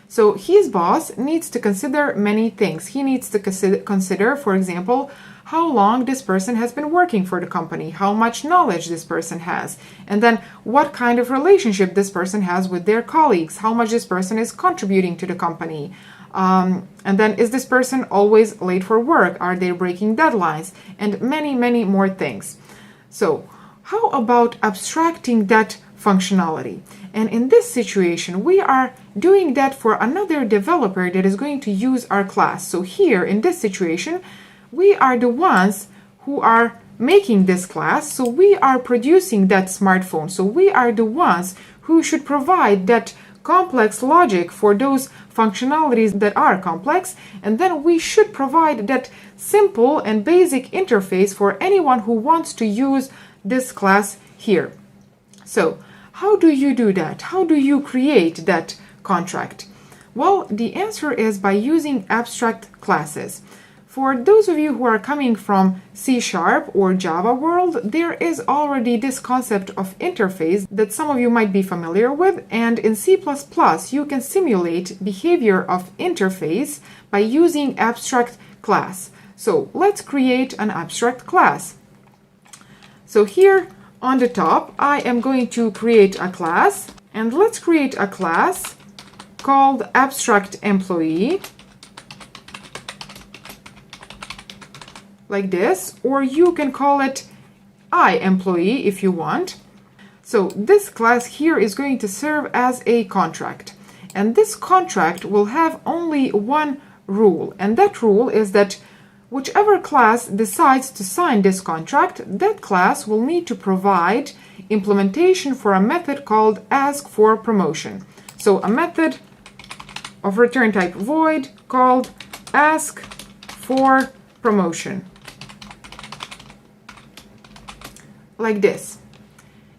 So his boss needs to consider many things. He needs to consider, for example, how long this person has been working for the company, how much knowledge this person has, and then what kind of relationship this person has with their colleagues, how much this person is contributing to the company. And then, is this person always late for work? Are they breaking deadlines? And many, many more things. So how about abstracting that functionality? And in this situation, we are doing that for another developer that is going to use our class. So here, in this situation, we are the ones who are making this class. So we are producing that smartphone. So we are the ones who should provide that complex logic for those functionalities that are complex, and then we should provide that simple and basic interface for anyone who wants to use this class here. So how do you do that? How do you create that contract? Well, the answer is by using abstract classes. For those of you who are coming from C# or Java world, there is already this concept of interface that some of you might be familiar with, and in C++ you can simulate behavior of interface by using abstract class. So let's create an abstract class. So here on the top, I am going to create a class, And let's create a class called abstract employee, like this, or you can call it iEmployee if you want. So this class here is going to serve as a contract, and this contract will have only one rule, and that rule is that whichever class decides to sign this contract, that class will need to provide implementation for a method called askForPromotion. So a method of return type void called askForPromotion, like this.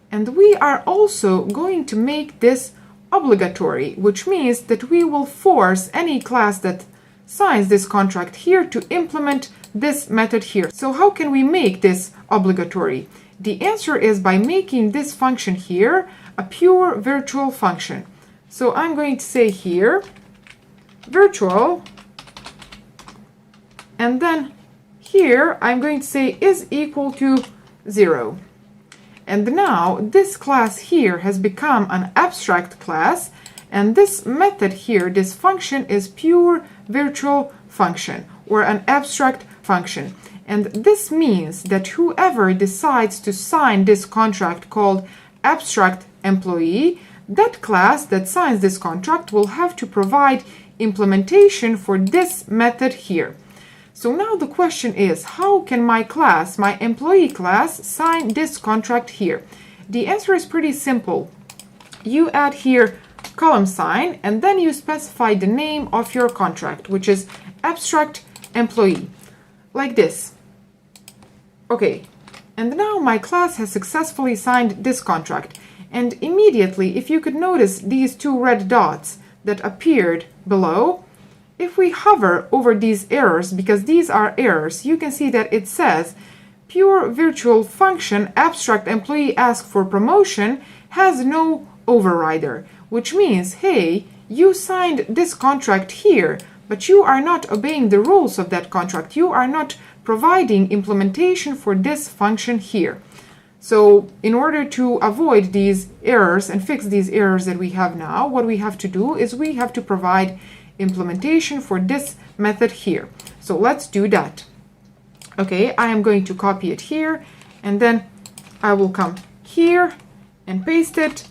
And we are also going to make this obligatory, which means that we will force any class that signs this contract here to implement this method here. So how can we make this obligatory? The answer is by making this function here a pure virtual function. So I'm going to say here virtual, and then here I'm going to say is equal to 0. And now this class here has become an abstract class, and this method here, this function, is pure virtual function or an abstract function. And this means that whoever decides to sign this contract called abstract employee, that class that signs this contract will have to provide implementation for this method here. So now the question is, how can my class, my employee class, sign this contract here? The answer is pretty simple. You add here column sign, and then you specify the name of your contract, which is abstract employee, like this. Okay, and now my class has successfully signed this contract. And immediately, if you could notice these two red dots that appeared below, if we hover over these errors, because these are errors, you can see that it says pure virtual function abstract employee askForPromotion has no overrider, which means, hey, you signed this contract here, but you are not obeying the rules of that contract. You are not providing implementation for this function here. So in order to avoid these errors and fix these errors that we have now, what we have to do is we have to provide implementation for this method here. So let's do that. Okay, I am going to copy it here, and then I will come here and paste it,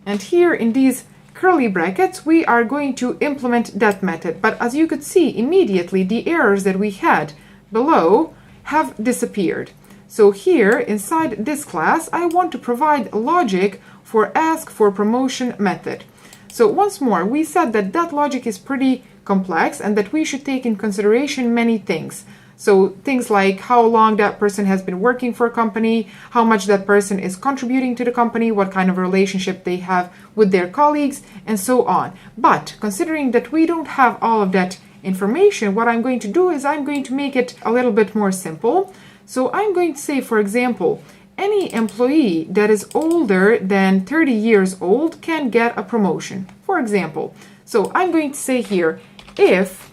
and here in these curly brackets we are going to implement that method. But as you could see, immediately the errors that we had below have disappeared. So here inside this class I want to provide logic for askForPromotion method. So once more, we said that that logic is pretty complex and that we should take in consideration many things. So things like how long that person has been working for a company, how much that person is contributing to the company, what kind of relationship they have with their colleagues, and so on. But considering that we don't have all of that information, what I'm going to do is I'm going to make it a little bit more simple. So I'm going to say, for example, any employee that is older than 30 years old can get a promotion, for example. So I'm going to say here, if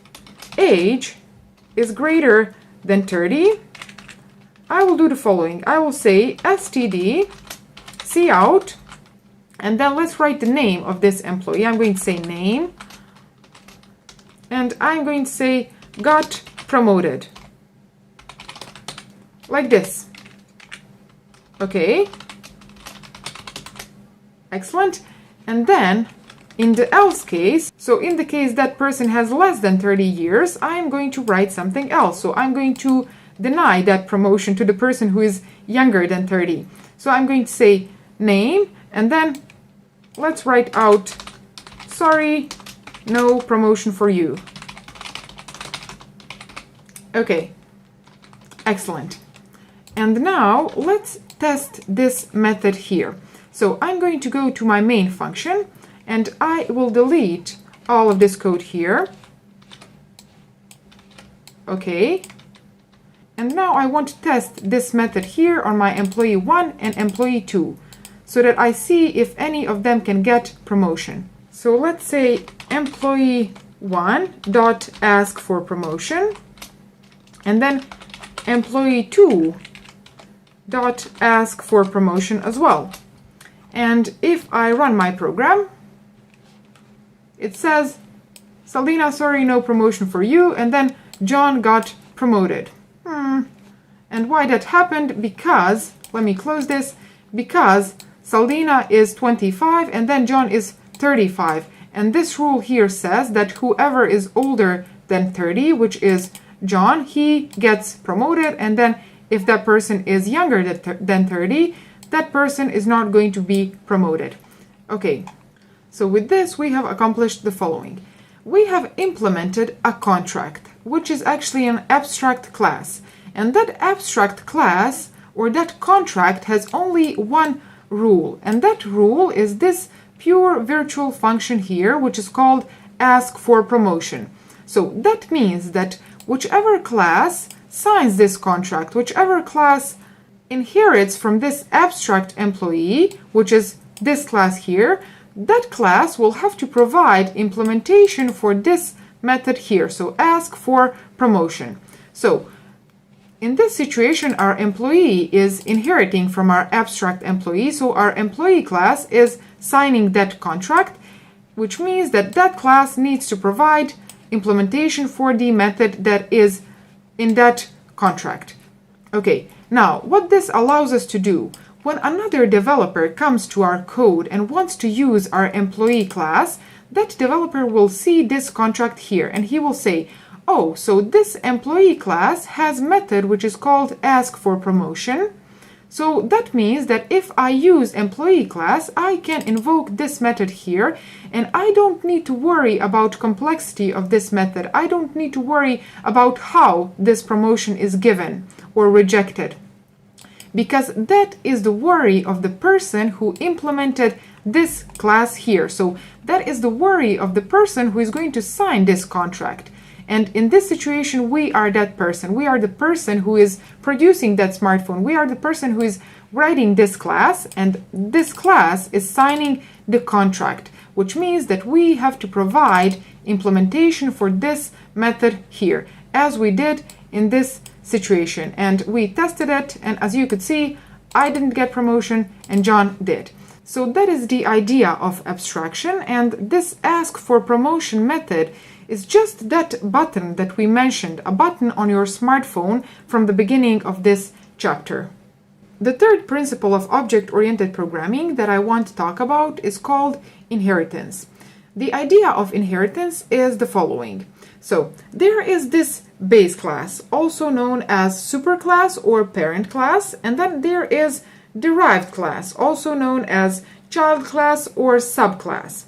age is greater than 30, I will do the following. I will say std cout, and then let's write the name of this employee. I'm going to say name, and I'm going to say got promoted, like this. Okay, excellent. And then in the else case, so in the case that person has less than 30 years, I'm going to write something else. So I'm going to deny that promotion to the person who is younger than 30. So I'm going to say name, and then let's write out, sorry, no promotion for you. Okay, excellent. And now let's test this method here. So I'm going to go to my main function, and I will delete all of this code here. Okay. And now I want to test this method here on my employee 1 and employee 2, so that I see if any of them can get promotion. So let's say employee 1 dot ask for promotion, and then employee 2 dot ask for promotion as well. And if I run my program, it says, Saldina, sorry, no promotion for you, and then John got promoted. And why that happened? Because, let me close this, because Saldina is 25 and then John is 35. And this rule here says that whoever is older than 30, which is John, he gets promoted, and then if that person is younger than 30, that person is not going to be promoted. Okay, so with this we have accomplished the following. We have implemented a contract, which is actually an abstract class. And that abstract class or that contract has only one rule. And that rule is this pure virtual function here, which is called ask for promotion. So that means that whichever class signs this contract, whichever class inherits from this abstract employee, which is this class here, that class will have to provide implementation for this method here. So ask for promotion. So in this situation, our employee is inheriting from our abstract employee. So our employee class is signing that contract, which means that that class needs to provide implementation for the method that is in that contract. Okay, now what this allows us to do, when another developer comes to our code and wants to use our employee class, that developer will see this contract here and he will say, oh, so this employee class has method which is called ask for promotion. So that means that if I use employee class, I can invoke this method here, and I don't need to worry about complexity of this method. I don't need to worry about how this promotion is given or rejected, because that is the worry of the person who implemented this class here. So that is the worry of the person who is going to sign this contract. And in this situation, we are that person. We are the person who is producing that smartphone. We are the person who is writing this class, and this class is signing the contract, which means that we have to provide implementation for this method here, as we did in this situation. And we tested it, and as you could see, I didn't get promotion and John did. So that is the idea of abstraction, and this ask for promotion method is just that button that we mentioned, a button on your smartphone from the beginning of this chapter. The third principle of object-oriented programming that I want to talk about is called inheritance. The idea of inheritance is the following. So there is this base class, also known as superclass or parent class, and then there is derived class, also known as child class or subclass.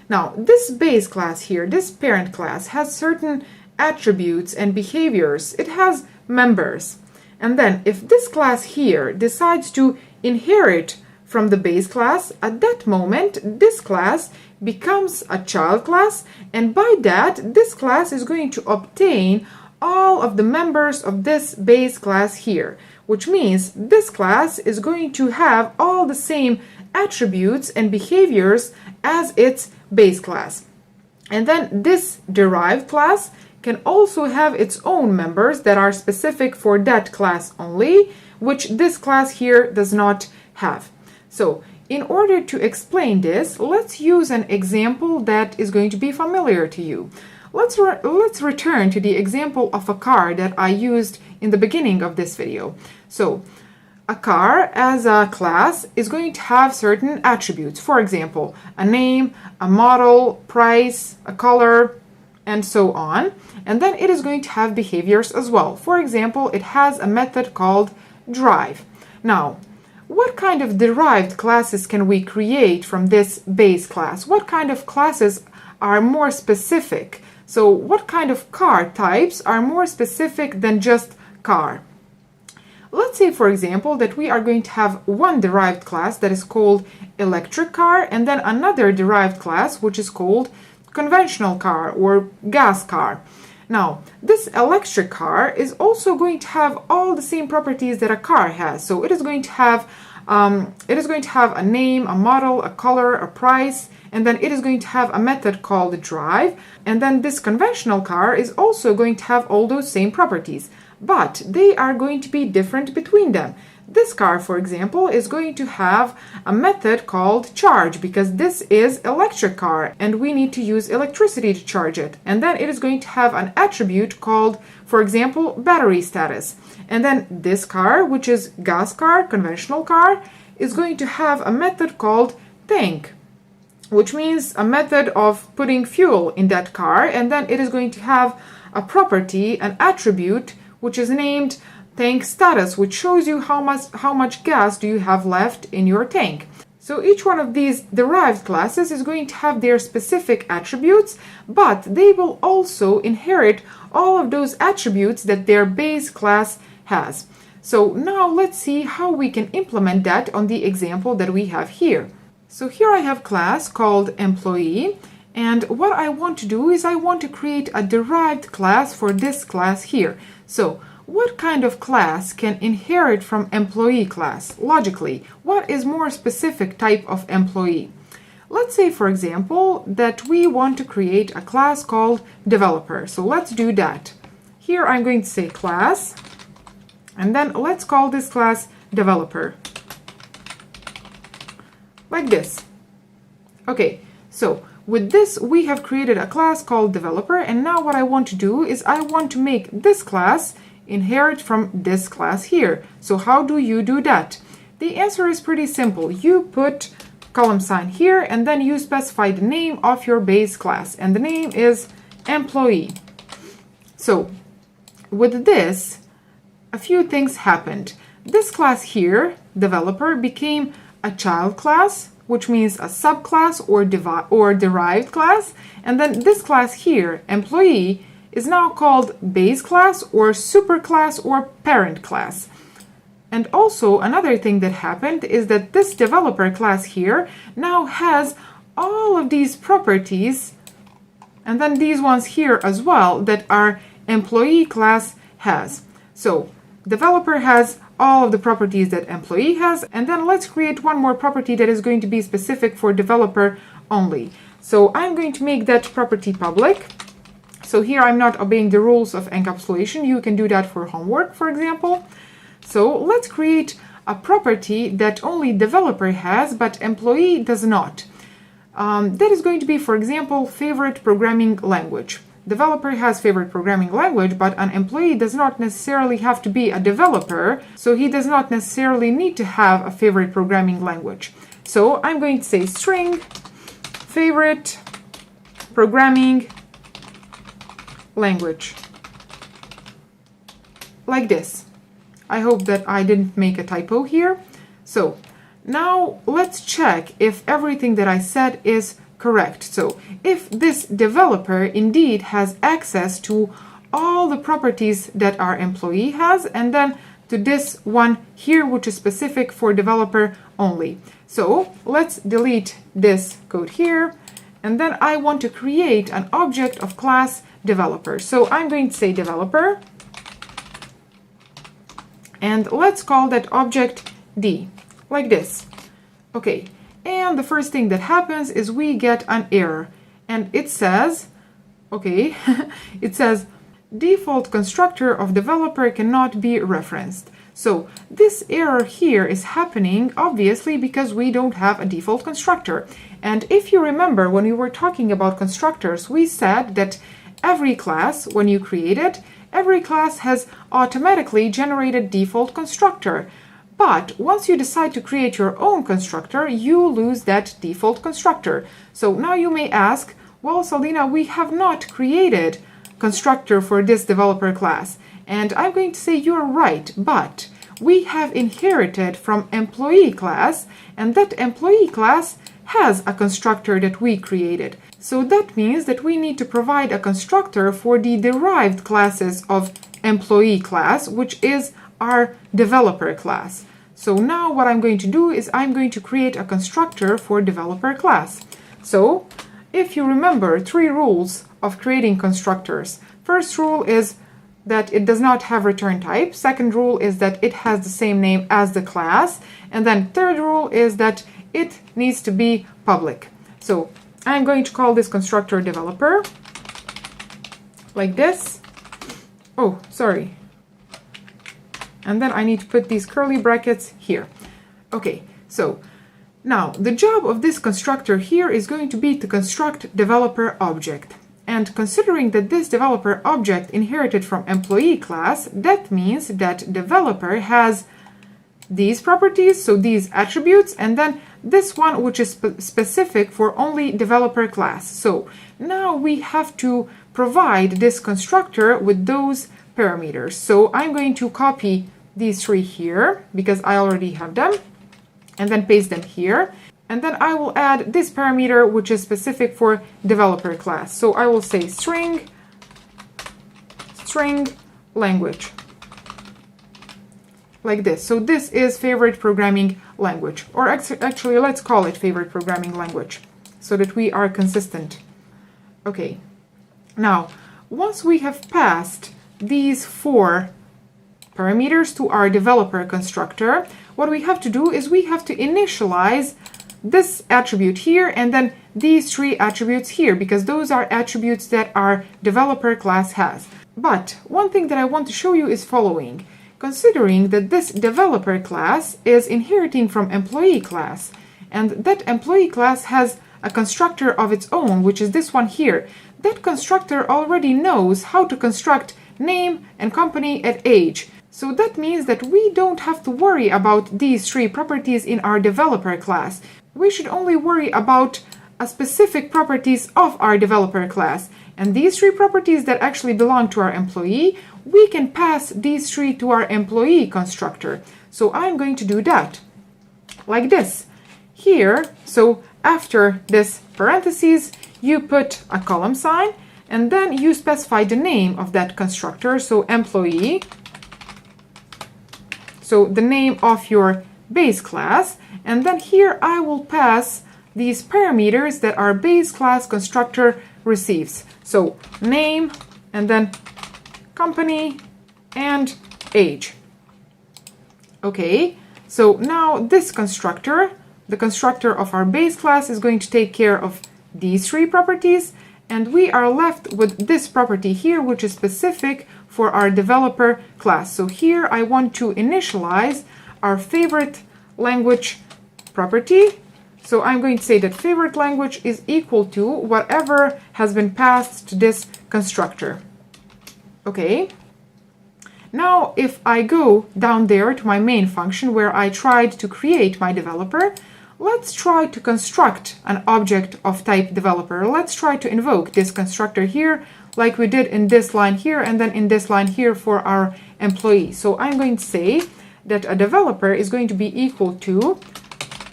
Now, this base class here, this parent class, has certain attributes and behaviors. It has members. And then if this class here decides to inherit from the base class, at that moment, this class becomes a child class, and by that, this class is going to obtain all of the members of this base class here, which means this class is going to have all the same attributes and behaviors as its base class. And then this derived class can also have its own members that are specific for that class only, which this class here does not have. So in order to explain this, let's use an example that is going to be familiar to you. Let's return to the example of a car that I used in the beginning of this video. So a car as a class is going to have certain attributes. For example, a name, a model, price, a color, and so on. And then it is going to have behaviors as well. For example, it has a method called drive. Now, what kind of derived classes can we create from this base class? What kind of classes are more specific? So what kind of car types are more specific than just car? Let's say, for example, that we are going to have one derived class that is called electric car, and then another derived class which is called conventional car or gas car. Now, this electric car is also going to have all the same properties that a car has. So it is going to have a name, a model, a color, a price, and then it is going to have a method called drive. And then this conventional car is also going to have all those same properties, but they are going to be different between them. this car, for example, is going to have a method called charge because this is electric car and we need to use electricity to charge it. And then it is going to have an attribute called, for example, battery status. And then this car, which is gas car, conventional car, is going to have a method called tank, which means a method of putting fuel in that car. And then it is going to have a property, an attribute, which is named tank status, which shows you how much gas do you have left in your tank. So each one of these derived classes is going to have their specific attributes, but they will also inherit all of those attributes that their base class has. So now let's see how we can implement that on the example that we have here. So here I have class called employee, and what I want to do is I want to create a derived class for this class here. So what kind of class can inherit from employee class? Logically, what is more specific type of employee? Let's say, for example, that we want to create a class called developer. So let's do that. Here I'm going to say class, and then let's call this class developer. Like this. Okay, so with this, we have created a class called developer, and now what I want to do is I want to make this class inherit from this class here. So how do you do that? The answer is pretty simple. You put column sign here, and then you specify the name of your base class, and the name is employee. So with this, a few things happened. This class here, developer, became a child class, which means a subclass or derived class, and then this class here, employee, is now called base class or superclass or parent class. And also another thing that happened is that this developer class here now has all of these properties, and then these ones here as well, that our employee class has. So developer has all of the properties that employee has, and then let's create one more property that is going to be specific for developer only. So I'm going to make that property public. So here I'm not obeying the rules of encapsulation. You can do that for homework, for example. So let's create a property that only developer has, but employee does not. That is going to be, for example, favorite programming language. Developer has favorite programming language, but an employee does not necessarily have to be a developer, so he does not necessarily need to have a favorite programming language. So I'm going to say string favorite programming language, like this. I hope that I didn't make a typo here. So now let's check if everything that I said is correct. So if this developer indeed has access to all the properties that our employee has, and then to this one here, which is specific for developer only. So let's delete this code here, and then I want to create an object of class developer. So I'm going to say developer, and let's call that object D, like this. Okay, and the first thing that happens is we get an error, and it says, okay, it says default constructor of developer cannot be referenced. So this error here is happening obviously because we don't have a default constructor. And if you remember, when we were talking about constructors, we said that every class, when you create it, every class has automatically generated default constructor. But once you decide to create your own constructor, you lose that default constructor. So now you may ask, well, Saldina, we have not created constructor for this developer class. And I'm going to say you're right, but we have inherited from employee class, and that employee class has a constructor that we created. So that means that we need to provide a constructor for the derived classes of employee class, which is our developer class. So now what I'm going to do is I'm going to create a constructor for developer class. So if you remember 3 rules of creating constructors. First rule is that it does not have return type. Second rule is that it has the same name as the class. And then third rule is that it needs to be public. So I'm going to call this constructor developer, like this. Oh, sorry. and then I need to put these curly brackets here. Okay, so now the job of this constructor here is going to be to construct developer object. And considering that this developer object inherited from employee class, that means that developer has these properties, so these attributes, and then this one which is specific for only developer class. So now we have to provide this constructor with those parameters. So I'm going to copy these three here because I already have them, and then paste them here. And then I will add this parameter which is specific for developer class. So I will say string language, like this. So this is favorite programming language, or actually let's call it favorite programming language so that we are consistent. Okay, now once we have passed these four parameters to our developer constructor, what we have to do is we have to initialize this attribute here and then these three attributes here, because those are attributes that our developer class has. But one thing that I want to show you is following. Considering that this developer class is inheriting from employee class, and that employee class has a constructor of its own, which is this one here, that constructor already knows how to construct name and company and age. So that means that we don't have to worry about these three properties in our developer class. We should only worry about a specific properties of our developer class. And these three properties that actually belong to our employee, we can pass these three to our employee constructor. So I'm going to do that like this. Here, so after this parentheses, you put a column sign, and then you specify the name of that constructor, so employee. So the name of your base class, and then here I will pass these parameters that our base class constructor receives. So name, and then company and age. Okay, so now this constructor, the constructor of our base class, is going to take care of these three properties, and we are left with this property here, which is specific for our developer class. So here I want to initialize our favorite language property. So I'm going to say that favorite language is equal to whatever has been passed to this constructor. Okay. Now, if I go down there to my main function where I tried to create my developer, let's try to construct an object of type developer. Let's try to invoke this constructor here, like we did in this line here and then in this line here for our employee. So I'm going to say that a developer is going to be equal to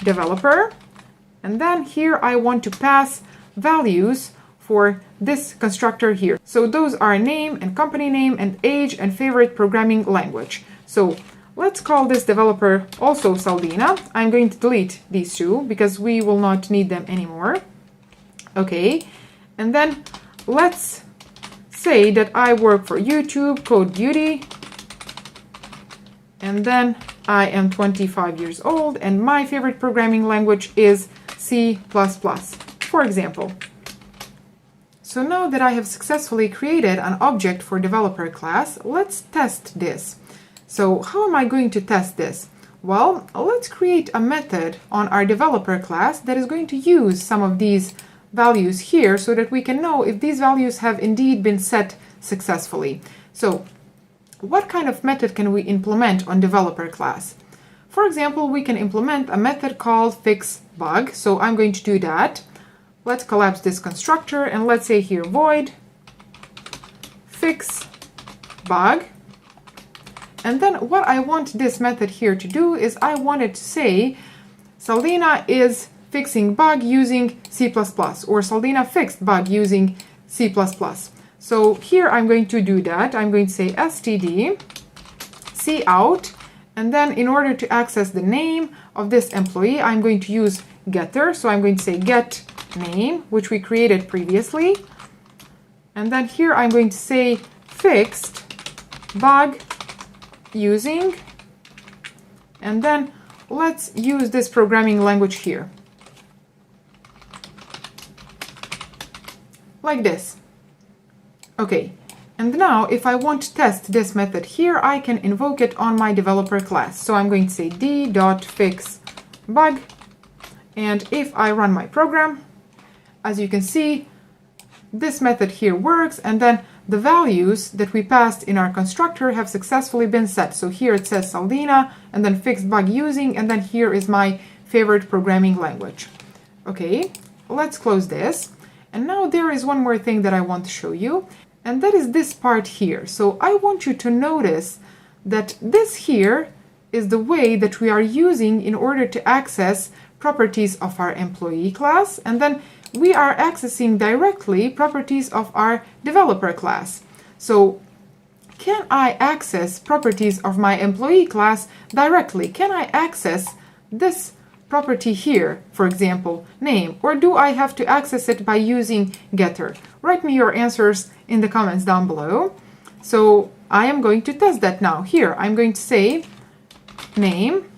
developer. And then here I want to pass values for this constructor here. So those are name and company name and age and favorite programming language. So let's call this developer also Saldina. I'm going to delete these two because we will not need them anymore. Okay, and then let's say that I work for YouTube, Code Beauty, and then I am 25 years old and my favorite programming language is C++, for example. So now that I have successfully created an object for developer class, let's test this. So how am I going to test this? Well, let's create a method on our developer class that is going to use some of these values here so that we can know if these values have indeed been set successfully. So what kind of method can we implement on developer class? For example, we can implement a method called fixBug. So I'm going to do that. Let's collapse this constructor and let's say here void fixBug. And then what I want this method here to do is I want it to say Saldina is fixing bug using C++, or Saldina fixed bug using C++. So here I'm going to do that. I'm going to say std cout, and then in order to access the name of this employee, I'm going to use getter. So I'm going to say get name, which we created previously. And then here I'm going to say fixed bug using, and then let's use this programming language here. Like this. Okay, And now if I want to test this method here, I can invoke it on my developer class. So I'm going to say d.fixBug, and if I run my program, as you can see, this method here works, and then the values that we passed in our constructor have successfully been set. So here it says Saldina, and then fixed bug using, and then here is my favorite programming language. Okay, let's close this. And now there is one more thing that I want to show you, and that is this part here. So I want you to notice that this here is the way that we are using in order to access properties of our employee class, and then we are accessing directly properties of our developer class. So can I access properties of my employee class directly? Can I access this property here, for example, name, or do I have to access it by using getter? Write me your answers in the comments down below. So I am going to test that now. Here I'm going to say name,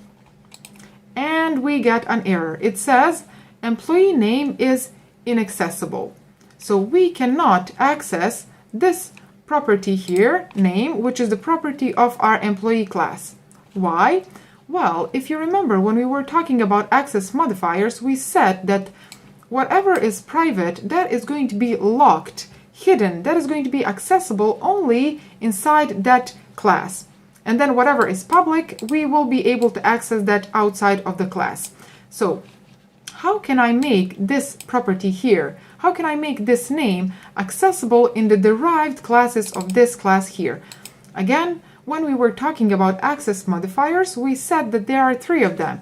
and we get an error. It says employee name is inaccessible. So we cannot access this property here, name, which is the property of our employee class. Why? Well, if you remember when we were talking about access modifiers, we said that whatever is private, that is going to be locked, hidden, that is going to be accessible only inside that class. And then whatever is public, we will be able to access that outside of the class. So how can I make this property here? How can I make this name accessible in the derived classes of this class here? Again, when we were talking about access modifiers, we said that there are three of them: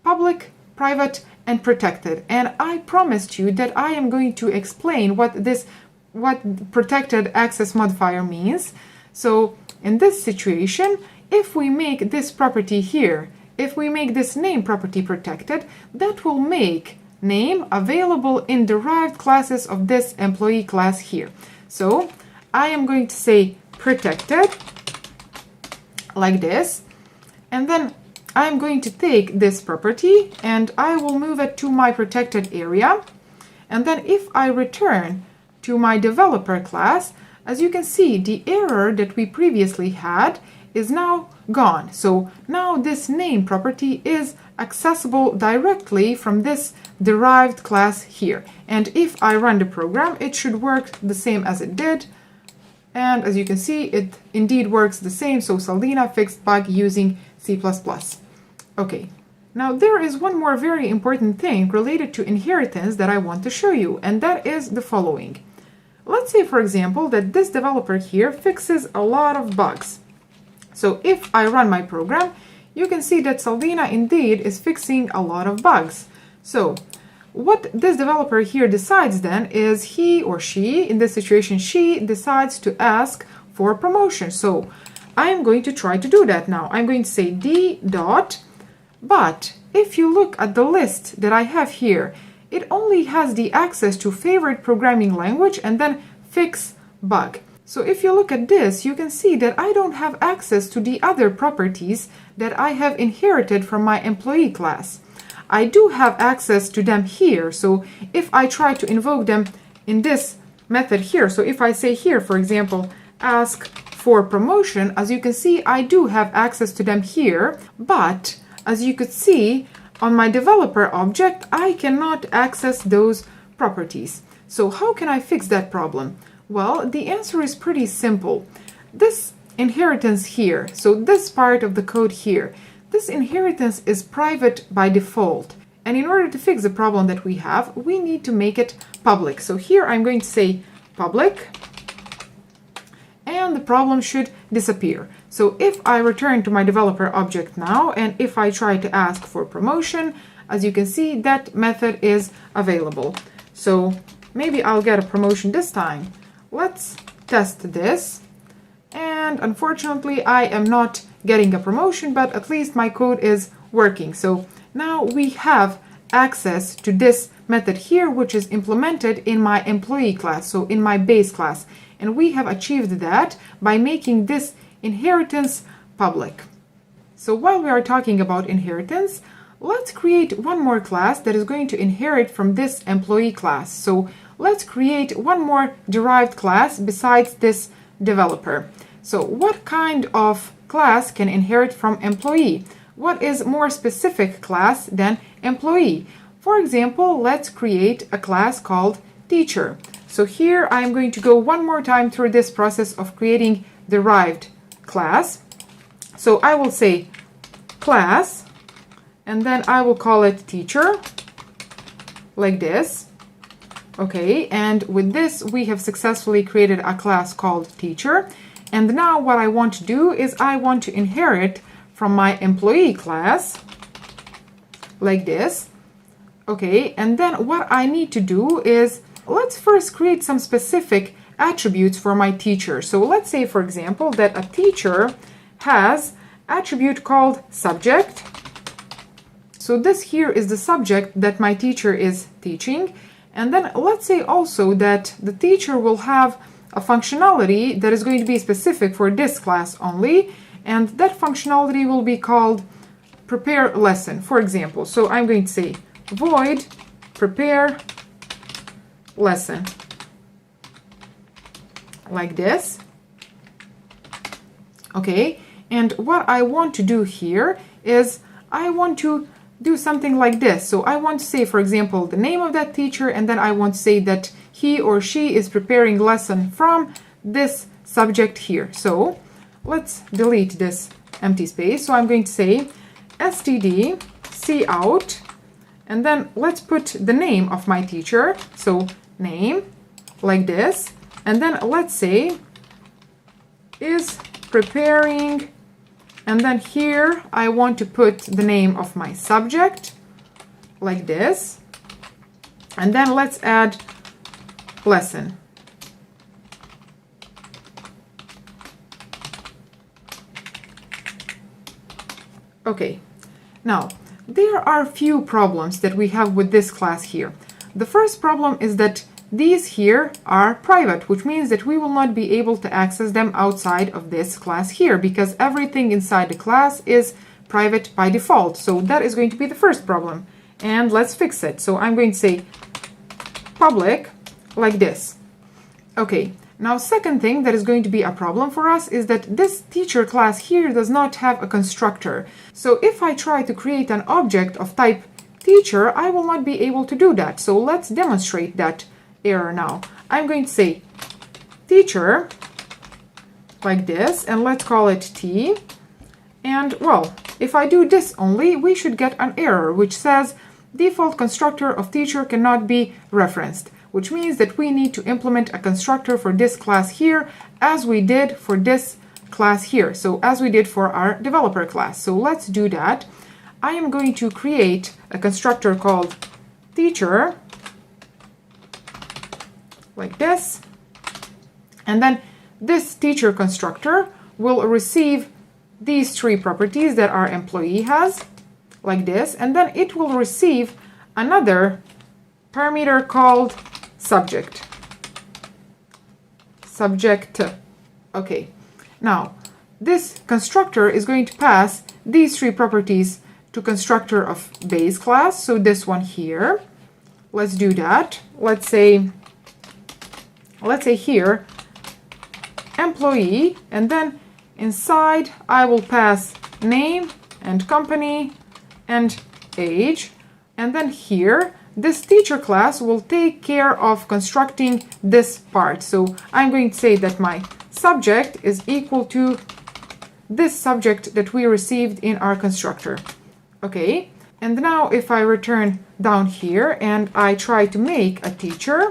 public, private, and protected. And I promised you that I am going to explain what protected access modifier means. So in this situation, if we make this property here, if we make this name property protected, that will make name available in derived classes of this employee class here. So I am going to say protected like this, and then I'm going to take this property and I will move it to my protected area. And then if I return to my developer class, as you can see, the error that we previously had is now gone. So now this name property is accessible directly from this derived class here. And if I run the program, it should work the same as it did. And as you can see, it indeed works the same. So Saldina fixed bug using C++. Okay, now there is one more very important thing related to inheritance that I want to show you, and that is the following. Let's say, for example, that this developer here fixes a lot of bugs. So if I run my program, you can see that Saldina indeed is fixing a lot of bugs. So what this developer here decides then is he or she, in this situation, she decides to ask for promotion. So I'm going to try to do that now. I'm going to say d dot, but if you look at the list that I have here, it only has the access to favorite programming language and then fix bug. So if you look at this, you can see that I don't have access to the other properties that I have inherited from my employee class. I do have access to them here. So if I try to invoke them in this method here, so if I say here, for example, ask for promotion, as you can see, I do have access to them here, but as you could see on my developer object, I cannot access those properties. So how can I fix that problem? Well, the answer is pretty simple. This inheritance here, so this part of the code here, this inheritance is private by default. And in order to fix the problem that we have, we need to make it public. So here I'm going to say public, and the problem should disappear. So if I return to my developer object now, and if I try to ask for promotion, as you can see, that method is available. So maybe I'll get a promotion this time. Let's test this. And unfortunately, I am not getting a promotion, but at least my code is working. So now we have access to this method here, which is implemented in my employee class, so in my base class. And we have achieved that by making this inheritance public. So while we are talking about inheritance, let's create one more class that is going to inherit from this employee class. So let's create one more derived class besides this developer. So what kind of class can inherit from employee? What is more specific class than employee? For example, let's create a class called teacher. So here I'm going to go one more time through this process of creating derived class. So I will say class, and then I will call it teacher, like this. Okay, and with this we have successfully created a class called teacher. And now what I want to do is I want to inherit from my employee class, like this. Okay, and then what I need to do is, let's first create some specific attributes for my teacher. So let's say, for example, that a teacher has attribute called subject. So this here is the subject that my teacher is teaching. And then let's say also that the teacher will have a functionality that is going to be specific for this class only, and that functionality will be called prepare lesson, for example. So I'm going to say void prepare lesson, like this. Okay, and what I want to do here is I want to do something like this. So I want to say, for example, the name of that teacher, and then I want to say that he or she is preparing lesson from this subject here. So let's delete this empty space. So I'm going to say std cout, and then let's put the name of my teacher. So name, like this, and then let's say is preparing, and then here I want to put the name of my subject, like this, and then let's add lesson. Okay, now there are a few problems that we have with this class here. The first problem is that these here are private, which means that we will not be able to access them outside of this class here, because everything inside the class is private by default. So that is going to be the first problem, and let's fix it. So I'm going to say public, like this. Okay, now second thing that is going to be a problem for us is that this teacher class here does not have a constructor. So if I try to create an object of type teacher, I will not be able to do that. So let's demonstrate that error now. I'm going to say teacher, like this, and let's call it T. And well, if I do this only, we should get an error which says default constructor of teacher cannot be referenced, which means that we need to implement a constructor for this class here as we did for this class here. So as we did for our developer class. So let's do that. I am going to create a constructor called teacher, like this, and then this teacher constructor will receive these three properties that our employee has, like this, and then it will receive another parameter called subject. Okay, now this constructor is going to pass these three properties to constructor of base class, so this one here. Let's do that. Let's say here employee, and then inside I will pass name and company and age, and then here this teacher class will take care of constructing this part. So I'm going to say that my subject is equal to this subject that we received in our constructor. Okay, and now if I return down here and I try to make a teacher,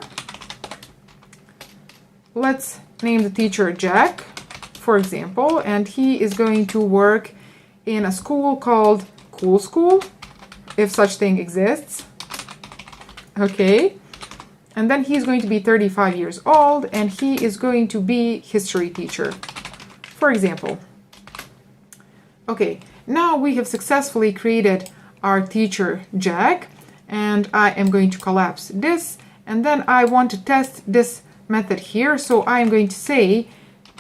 let's name the teacher Jack, for example, and he is going to work in a school called Cool School, if such thing exists. Okay, and then he's going to be 35 years old, and he is going to be history teacher, for example. Okay, now we have successfully created our teacher Jack, and I am going to collapse this, and then I want to test this method here. So I am going to say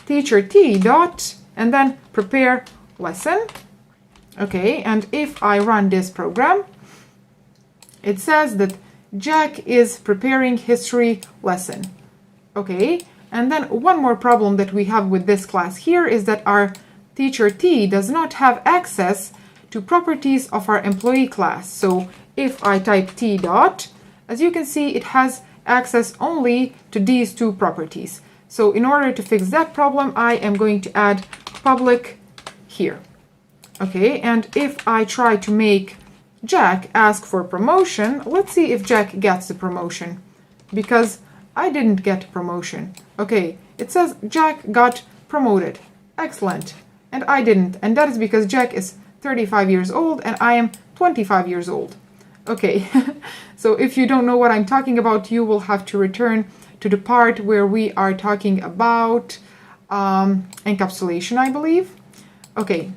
teacher T dot, and then prepare lesson. Okay, and if I run this program, it says that Jack is preparing history lesson. Okay, And then one more problem that we have with this class here is that our teacher T does not have access to properties of our employee class. So if I type T dot, as you can see, it has access only to these two properties. So in order to fix that problem, I am going to add public here. Okay, and if I try to make Jack ask for promotion, let's see if Jack gets the promotion, because I didn't get promotion. Okay, it says Jack got promoted. Excellent. And I didn't, and that is because Jack is 35 years old and I am 25 years old. Okay, so if you don't know what I'm talking about, you will have to return to the part where we are talking about encapsulation, I believe. Okay,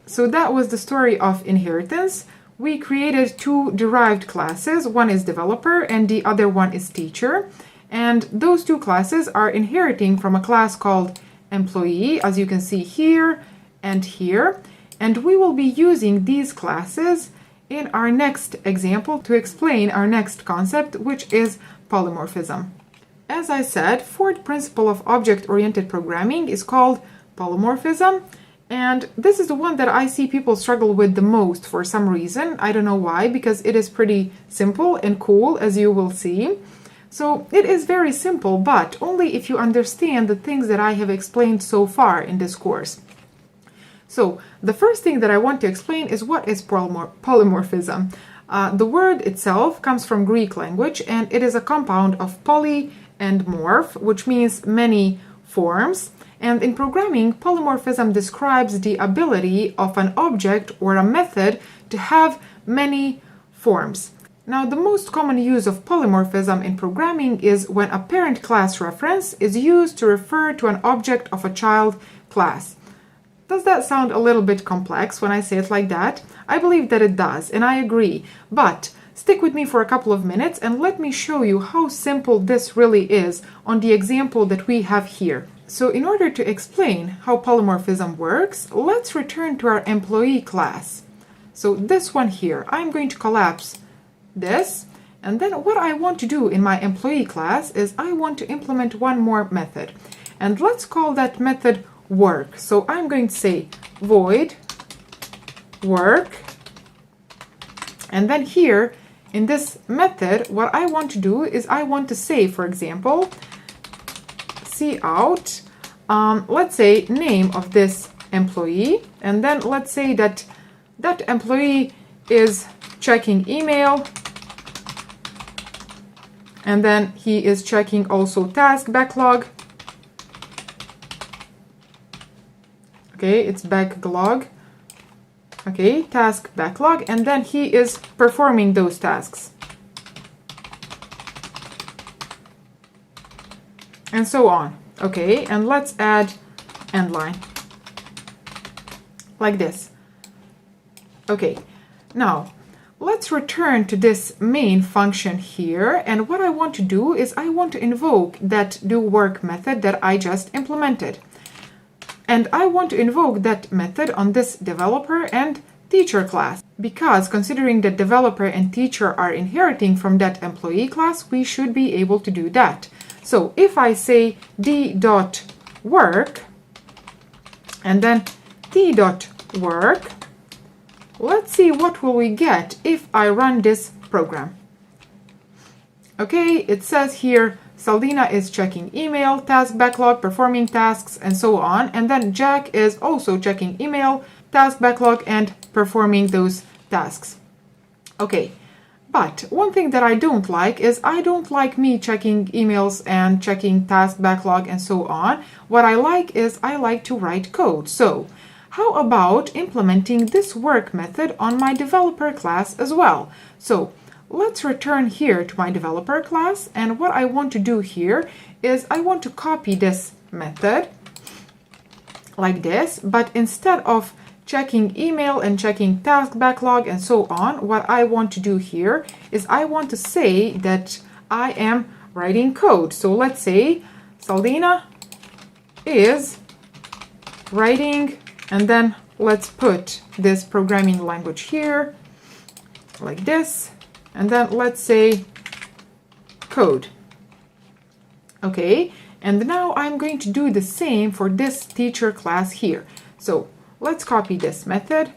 so that was the story of inheritance. We created two derived classes. One is developer and the other one is teacher. And those two classes are inheriting from a class called employee, as you can see here and here. And we will be using these classes in our next example to explain our next concept, which is polymorphism. As I said, fourth principle of object-oriented programming is called polymorphism. And this is the one that I see people struggle with the most for some reason. I don't know why, because it is pretty simple and cool, as you will see. So it is very simple, but only if you understand the things that I have explained so far in this course. So the first thing that I want to explain is what is polymorphism. The word itself comes from Greek language, and it is a compound of poly and morph, which means many forms. And in programming, polymorphism describes the ability of an object or a method to have many forms. Now, the most common use of polymorphism in programming is when a parent class reference is used to refer to an object of a child class. Does that sound a little bit complex when I say it like that? I believe that it does, and I agree. But stick with me for a couple of minutes and let me show you how simple this really is on the example that we have here. So in order to explain how polymorphism works, let's return to our employee class. So this one here, I'm going to collapse this, and then what I want to do in my employee class is I want to implement one more method. And let's call that method work. So I'm going to say void work, and then here in this method, what I want to do is I want to say, for example, cout, let's say name of this employee, and then let's say that that employee is checking email, and then he is checking also task backlog. Okay, it's backlog. Okay, task backlog, and then he is performing those tasks. And so on. Okay, and let's add end line. Like this. Okay, now let's return to this main function here, and what I want to do is I want to invoke that do work method that I just implemented. And I want to invoke that method on this developer and teacher class, because considering that developer and teacher are inheriting from that employee class, we should be able to do that. So if I say d.work and then t.work, let's see what will we get if I run this program. Okay, it says here Saldina is checking email, task backlog, performing tasks, and so on. And then Jack is also checking email, task backlog, and performing those tasks. Okay, but one thing that I don't like is I don't like me checking emails and checking task backlog and so on. What I like is I like to write code. So how about implementing this work method on my developer class as well? So let's return here to my developer class, and what I want to do here is I want to copy this method like this, but instead of checking email and checking task backlog and so on, what I want to do here is I want to say that I am writing code. So let's say Saldina is writing, and then let's put this programming language here like this. And then let's say code. Okay, And now I'm going to do the same for this teacher class here. So let's copy this method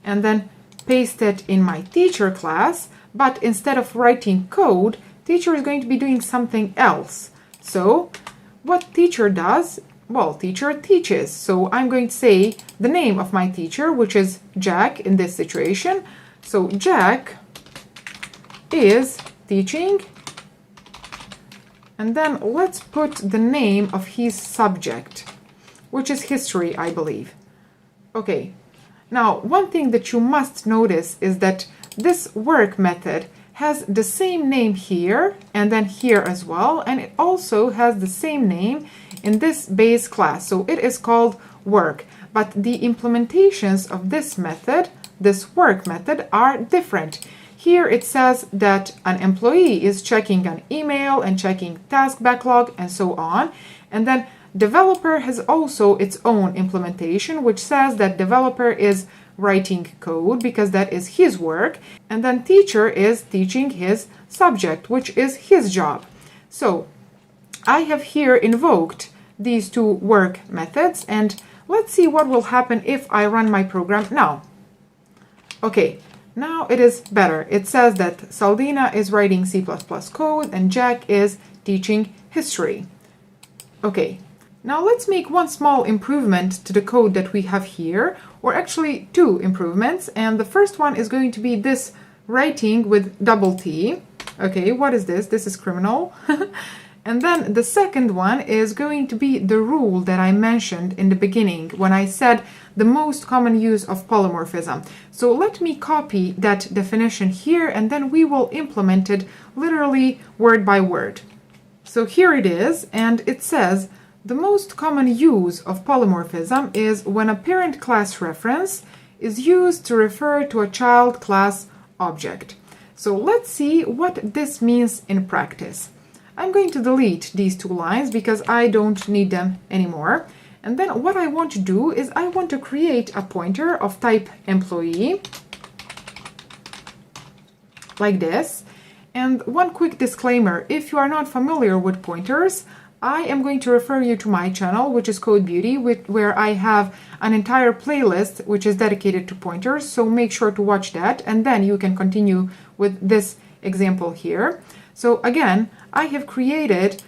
and then paste it in my teacher class, but instead of writing code, teacher is going to be doing something else. So what teacher does? Well, teacher teaches. So I'm going to say the name of my teacher, which is Jack in this situation. So Jack is teaching. And then let's put the name of his subject, which is history, I believe. Okay. Now, one thing that you must notice is that this work method has the same name here and then here as well, and it also has the same name in this base class. So it is called work, but the implementations of this method, this work method, are different. Here it says that an employee is checking an email and checking task backlog and so on, and then developer has also its own implementation, which says that developer is writing code because that is his work, and then teacher is teaching his subject, which is his job. So I have here invoked these two work methods, and let's see what will happen if I run my program now. Okay, now it is better. It says that Saldina is writing C++ code and Jack is teaching history. Okay. Now let's make one small improvement to the code that we have here, or actually two improvements. And the first one is going to be this writing with double T. Okay, what is this? This is criminal. And then the second one is going to be the rule that I mentioned in the beginning when I said the most common use of polymorphism. So let me copy that definition here and then we will implement it literally word by word. So here it is, and it says, the most common use of polymorphism is when a parent class reference is used to refer to a child class object. So let's see what this means in practice. I'm going to delete these two lines because I don't need them anymore. And then what I want to do is I want to create a pointer of type employee, like this. And one quick disclaimer, if you are not familiar with pointers, I am going to refer you to my channel, which is Code Beauty, where I have an entire playlist which is dedicated to pointers, so make sure to watch that, and then you can continue with this example here. So again, I have created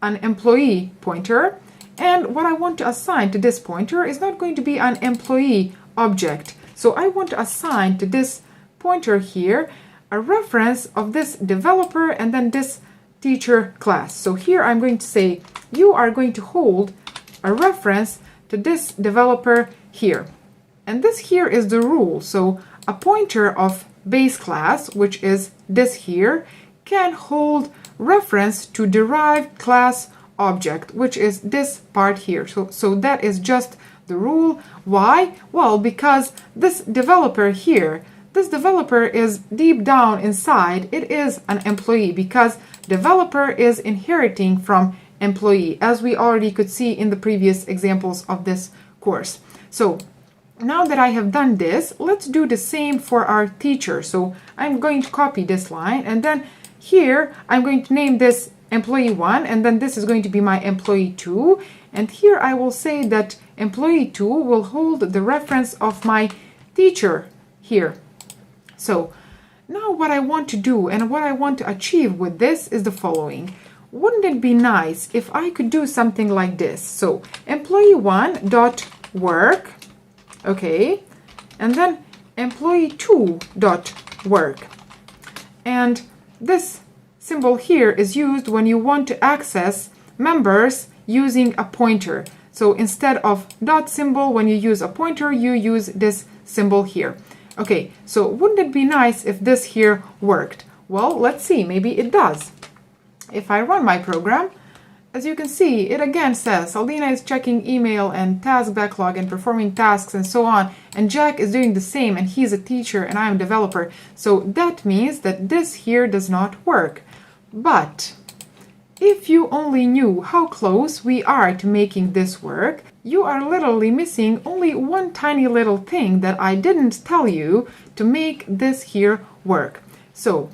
an employee pointer, and what I want to assign to this pointer is not going to be an employee object. So I want to assign to this pointer here a reference of this developer and then this teacher class. So here I'm going to say you are going to hold a reference to this developer here. And this here is the rule. So a pointer of base class, which is this here, can hold reference to derived class object, which is this part here. So that is just the rule. Why? Well, because this developer here, this developer is deep down inside, it is an employee because developer is inheriting from employee, as we already could see in the previous examples of this course. So now that I have done this, let's do the same for our teacher. So I'm going to copy this line, and then here I'm going to name this employee 1, and then this is going to be my employee 2. And here I will say that employee 2 will hold the reference of my teacher here. So now what I want to do and what I want to achieve with this is the following. Wouldn't it be nice if I could do something like this? So employee1 dot work, okay, and then employee2 dot work. And this symbol here is used when you want to access members using a pointer. So instead of dot symbol, when you use a pointer, you use this symbol here. Okay, so wouldn't it be nice if this here worked? Well, let's see, maybe it does. If I run my program, as you can see, it again says Saldina is checking email and task backlog and performing tasks and so on, and Jack is doing the same, and he's a teacher and I'm a developer. So that means that this here does not work. But if you only knew how close we are to making this work, you are literally missing only one tiny little thing that I didn't tell you to make this here work. So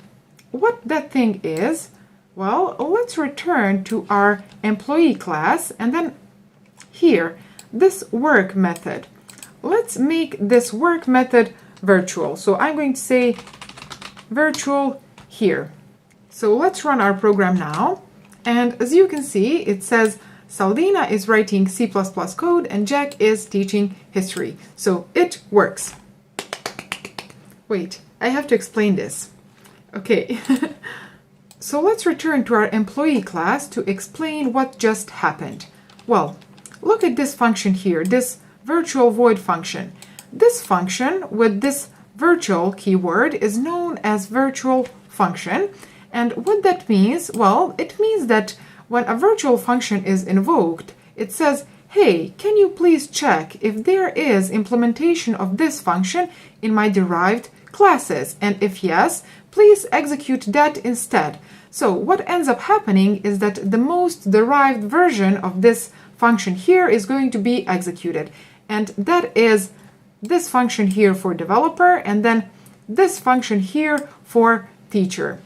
what that thing is, Well, let's return to our employee class, and then here, this work method. Let's make this work method virtual. So I'm going to say virtual here. So let's run our program now. And as you can see, it says Saldina is writing C++ code and Jack is teaching history. So it works. Wait, I have to explain this. Okay. So let's return to our employee class to explain what just happened. Well, look at this function here, this virtual void function. This function with this virtual keyword is known as virtual function. And what that means, well, it means that when a virtual function is invoked, it says, hey, can you please check if there is implementation of this function in my derived classes? And if yes, please execute that instead. So what ends up happening is that the most derived version of this function here is going to be executed. And that is this function here for developer, and then this function here for teacher.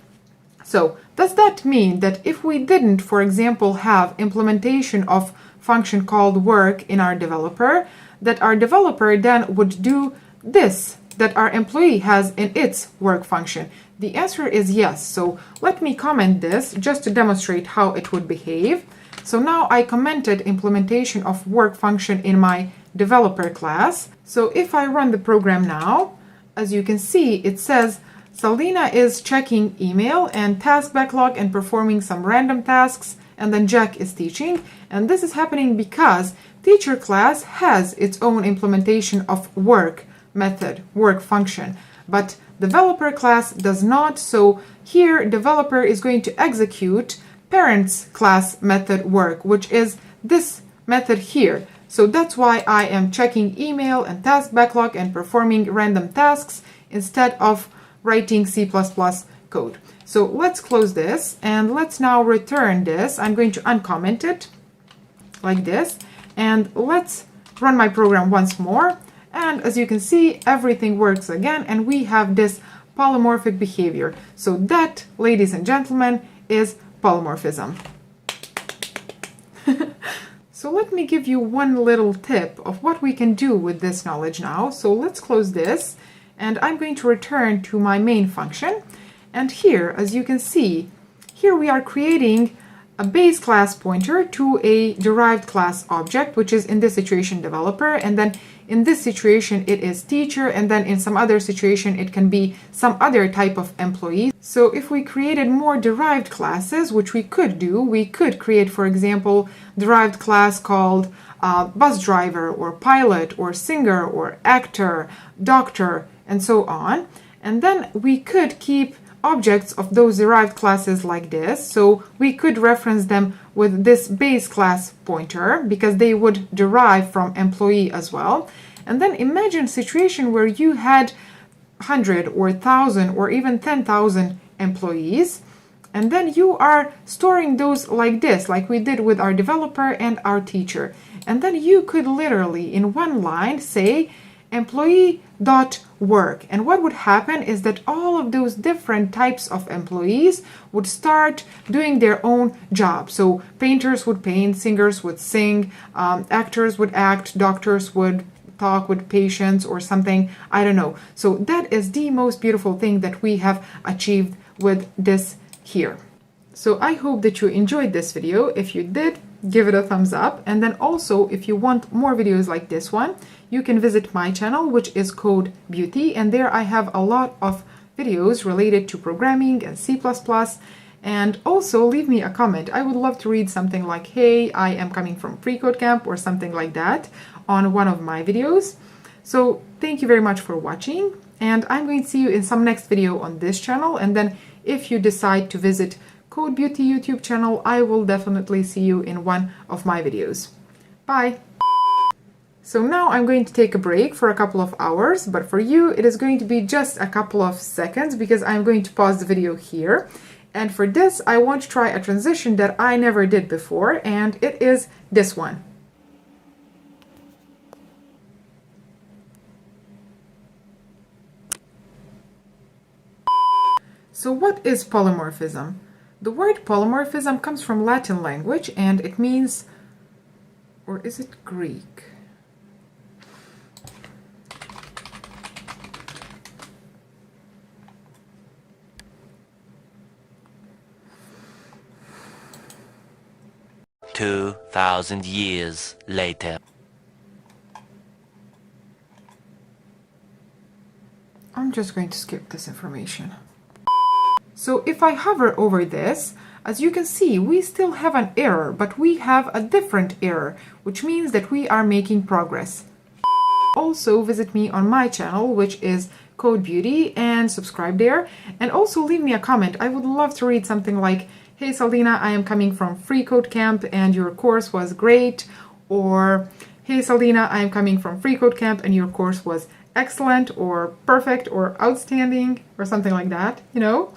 So does that mean that if we didn't, for example, have implementation of function called work in our developer, that our developer then would do this that our employee has in its work function? The answer is yes. So let me comment this just to demonstrate how it would behave. So now I commented implementation of work function in my developer class. So if I run the program now, as you can see, it says Saldina is checking email and task backlog and performing some random tasks, and then Jack is teaching. And this is happening because teacher class has its own implementation of work method, work function, but developer class does not. So here developer is going to execute parents class method work, which is this method here. So that's why I am checking email and task backlog and performing random tasks instead of writing C++ code. So let's close this and let's now return this. I'm going to uncomment it like this, and let's run my program once more. And as you can see, everything works again, and we have this polymorphic behavior. So that, ladies and gentlemen, is polymorphism. So let me give you one little tip of what we can do with this knowledge now. So let's close this, and I'm going to return to my main function. And here, as you can see, here we are creating a base class pointer to a derived class object, which is in this situation developer, and then in this situation it is teacher, and then in some other situation it can be some other type of employee. So if we created more derived classes, which we could do, we could create, for example, derived class called bus driver or pilot or singer or actor, doctor, and so on. And then we could keep objects of those derived classes like this. So we could reference them with this base class pointer because they would derive from employee as well. And then imagine a situation where you had 100 or 1,000 or even 10,000 employees, and then you are storing those like this, like we did with our developer and our teacher. And then you could literally in one line say employee.work. And what would happen is that all of those different types of employees would start doing their own job. So painters would paint, singers would sing, actors would act, doctors would talk with patients or something, I don't know. So that is the most beautiful thing that we have achieved with this here. So I hope that you enjoyed this video. If you did, give it a thumbs up. And then also, if you want more videos like this one, you can visit my channel, which is Code Beauty, and there I have a lot of videos related to programming and C++. And also leave me a comment. I would love to read something like, hey, I am coming from FreeCodeCamp, or something like that on one of my videos. So thank you very much for watching, and I'm going to see you in some next video on this channel. And then if you decide to visit Code Beauty YouTube channel, I will definitely see you in one of my videos. Bye! So now I'm going to take a break for a couple of hours, but for you it is going to be just a couple of seconds because I'm going to pause the video here. And for this, I want to try a transition that I never did before, and it is this one. So what is polymorphism? The word polymorphism comes from Latin language and it means, or is it Greek? $2,000 later. I'm just going to skip this information. So if I hover over this, as you can see, we still have an error, but we have a different error, which means that we are making progress. Also visit me on my channel, which is Code Beauty, and subscribe there. And also leave me a comment. I would love to read something like, "Hey Saldina, I am coming from Free Code Camp and your course was great," or "Hey Saldina, I am coming from Free Code Camp and your course was excellent," or "perfect," or "outstanding," or something like that, you know?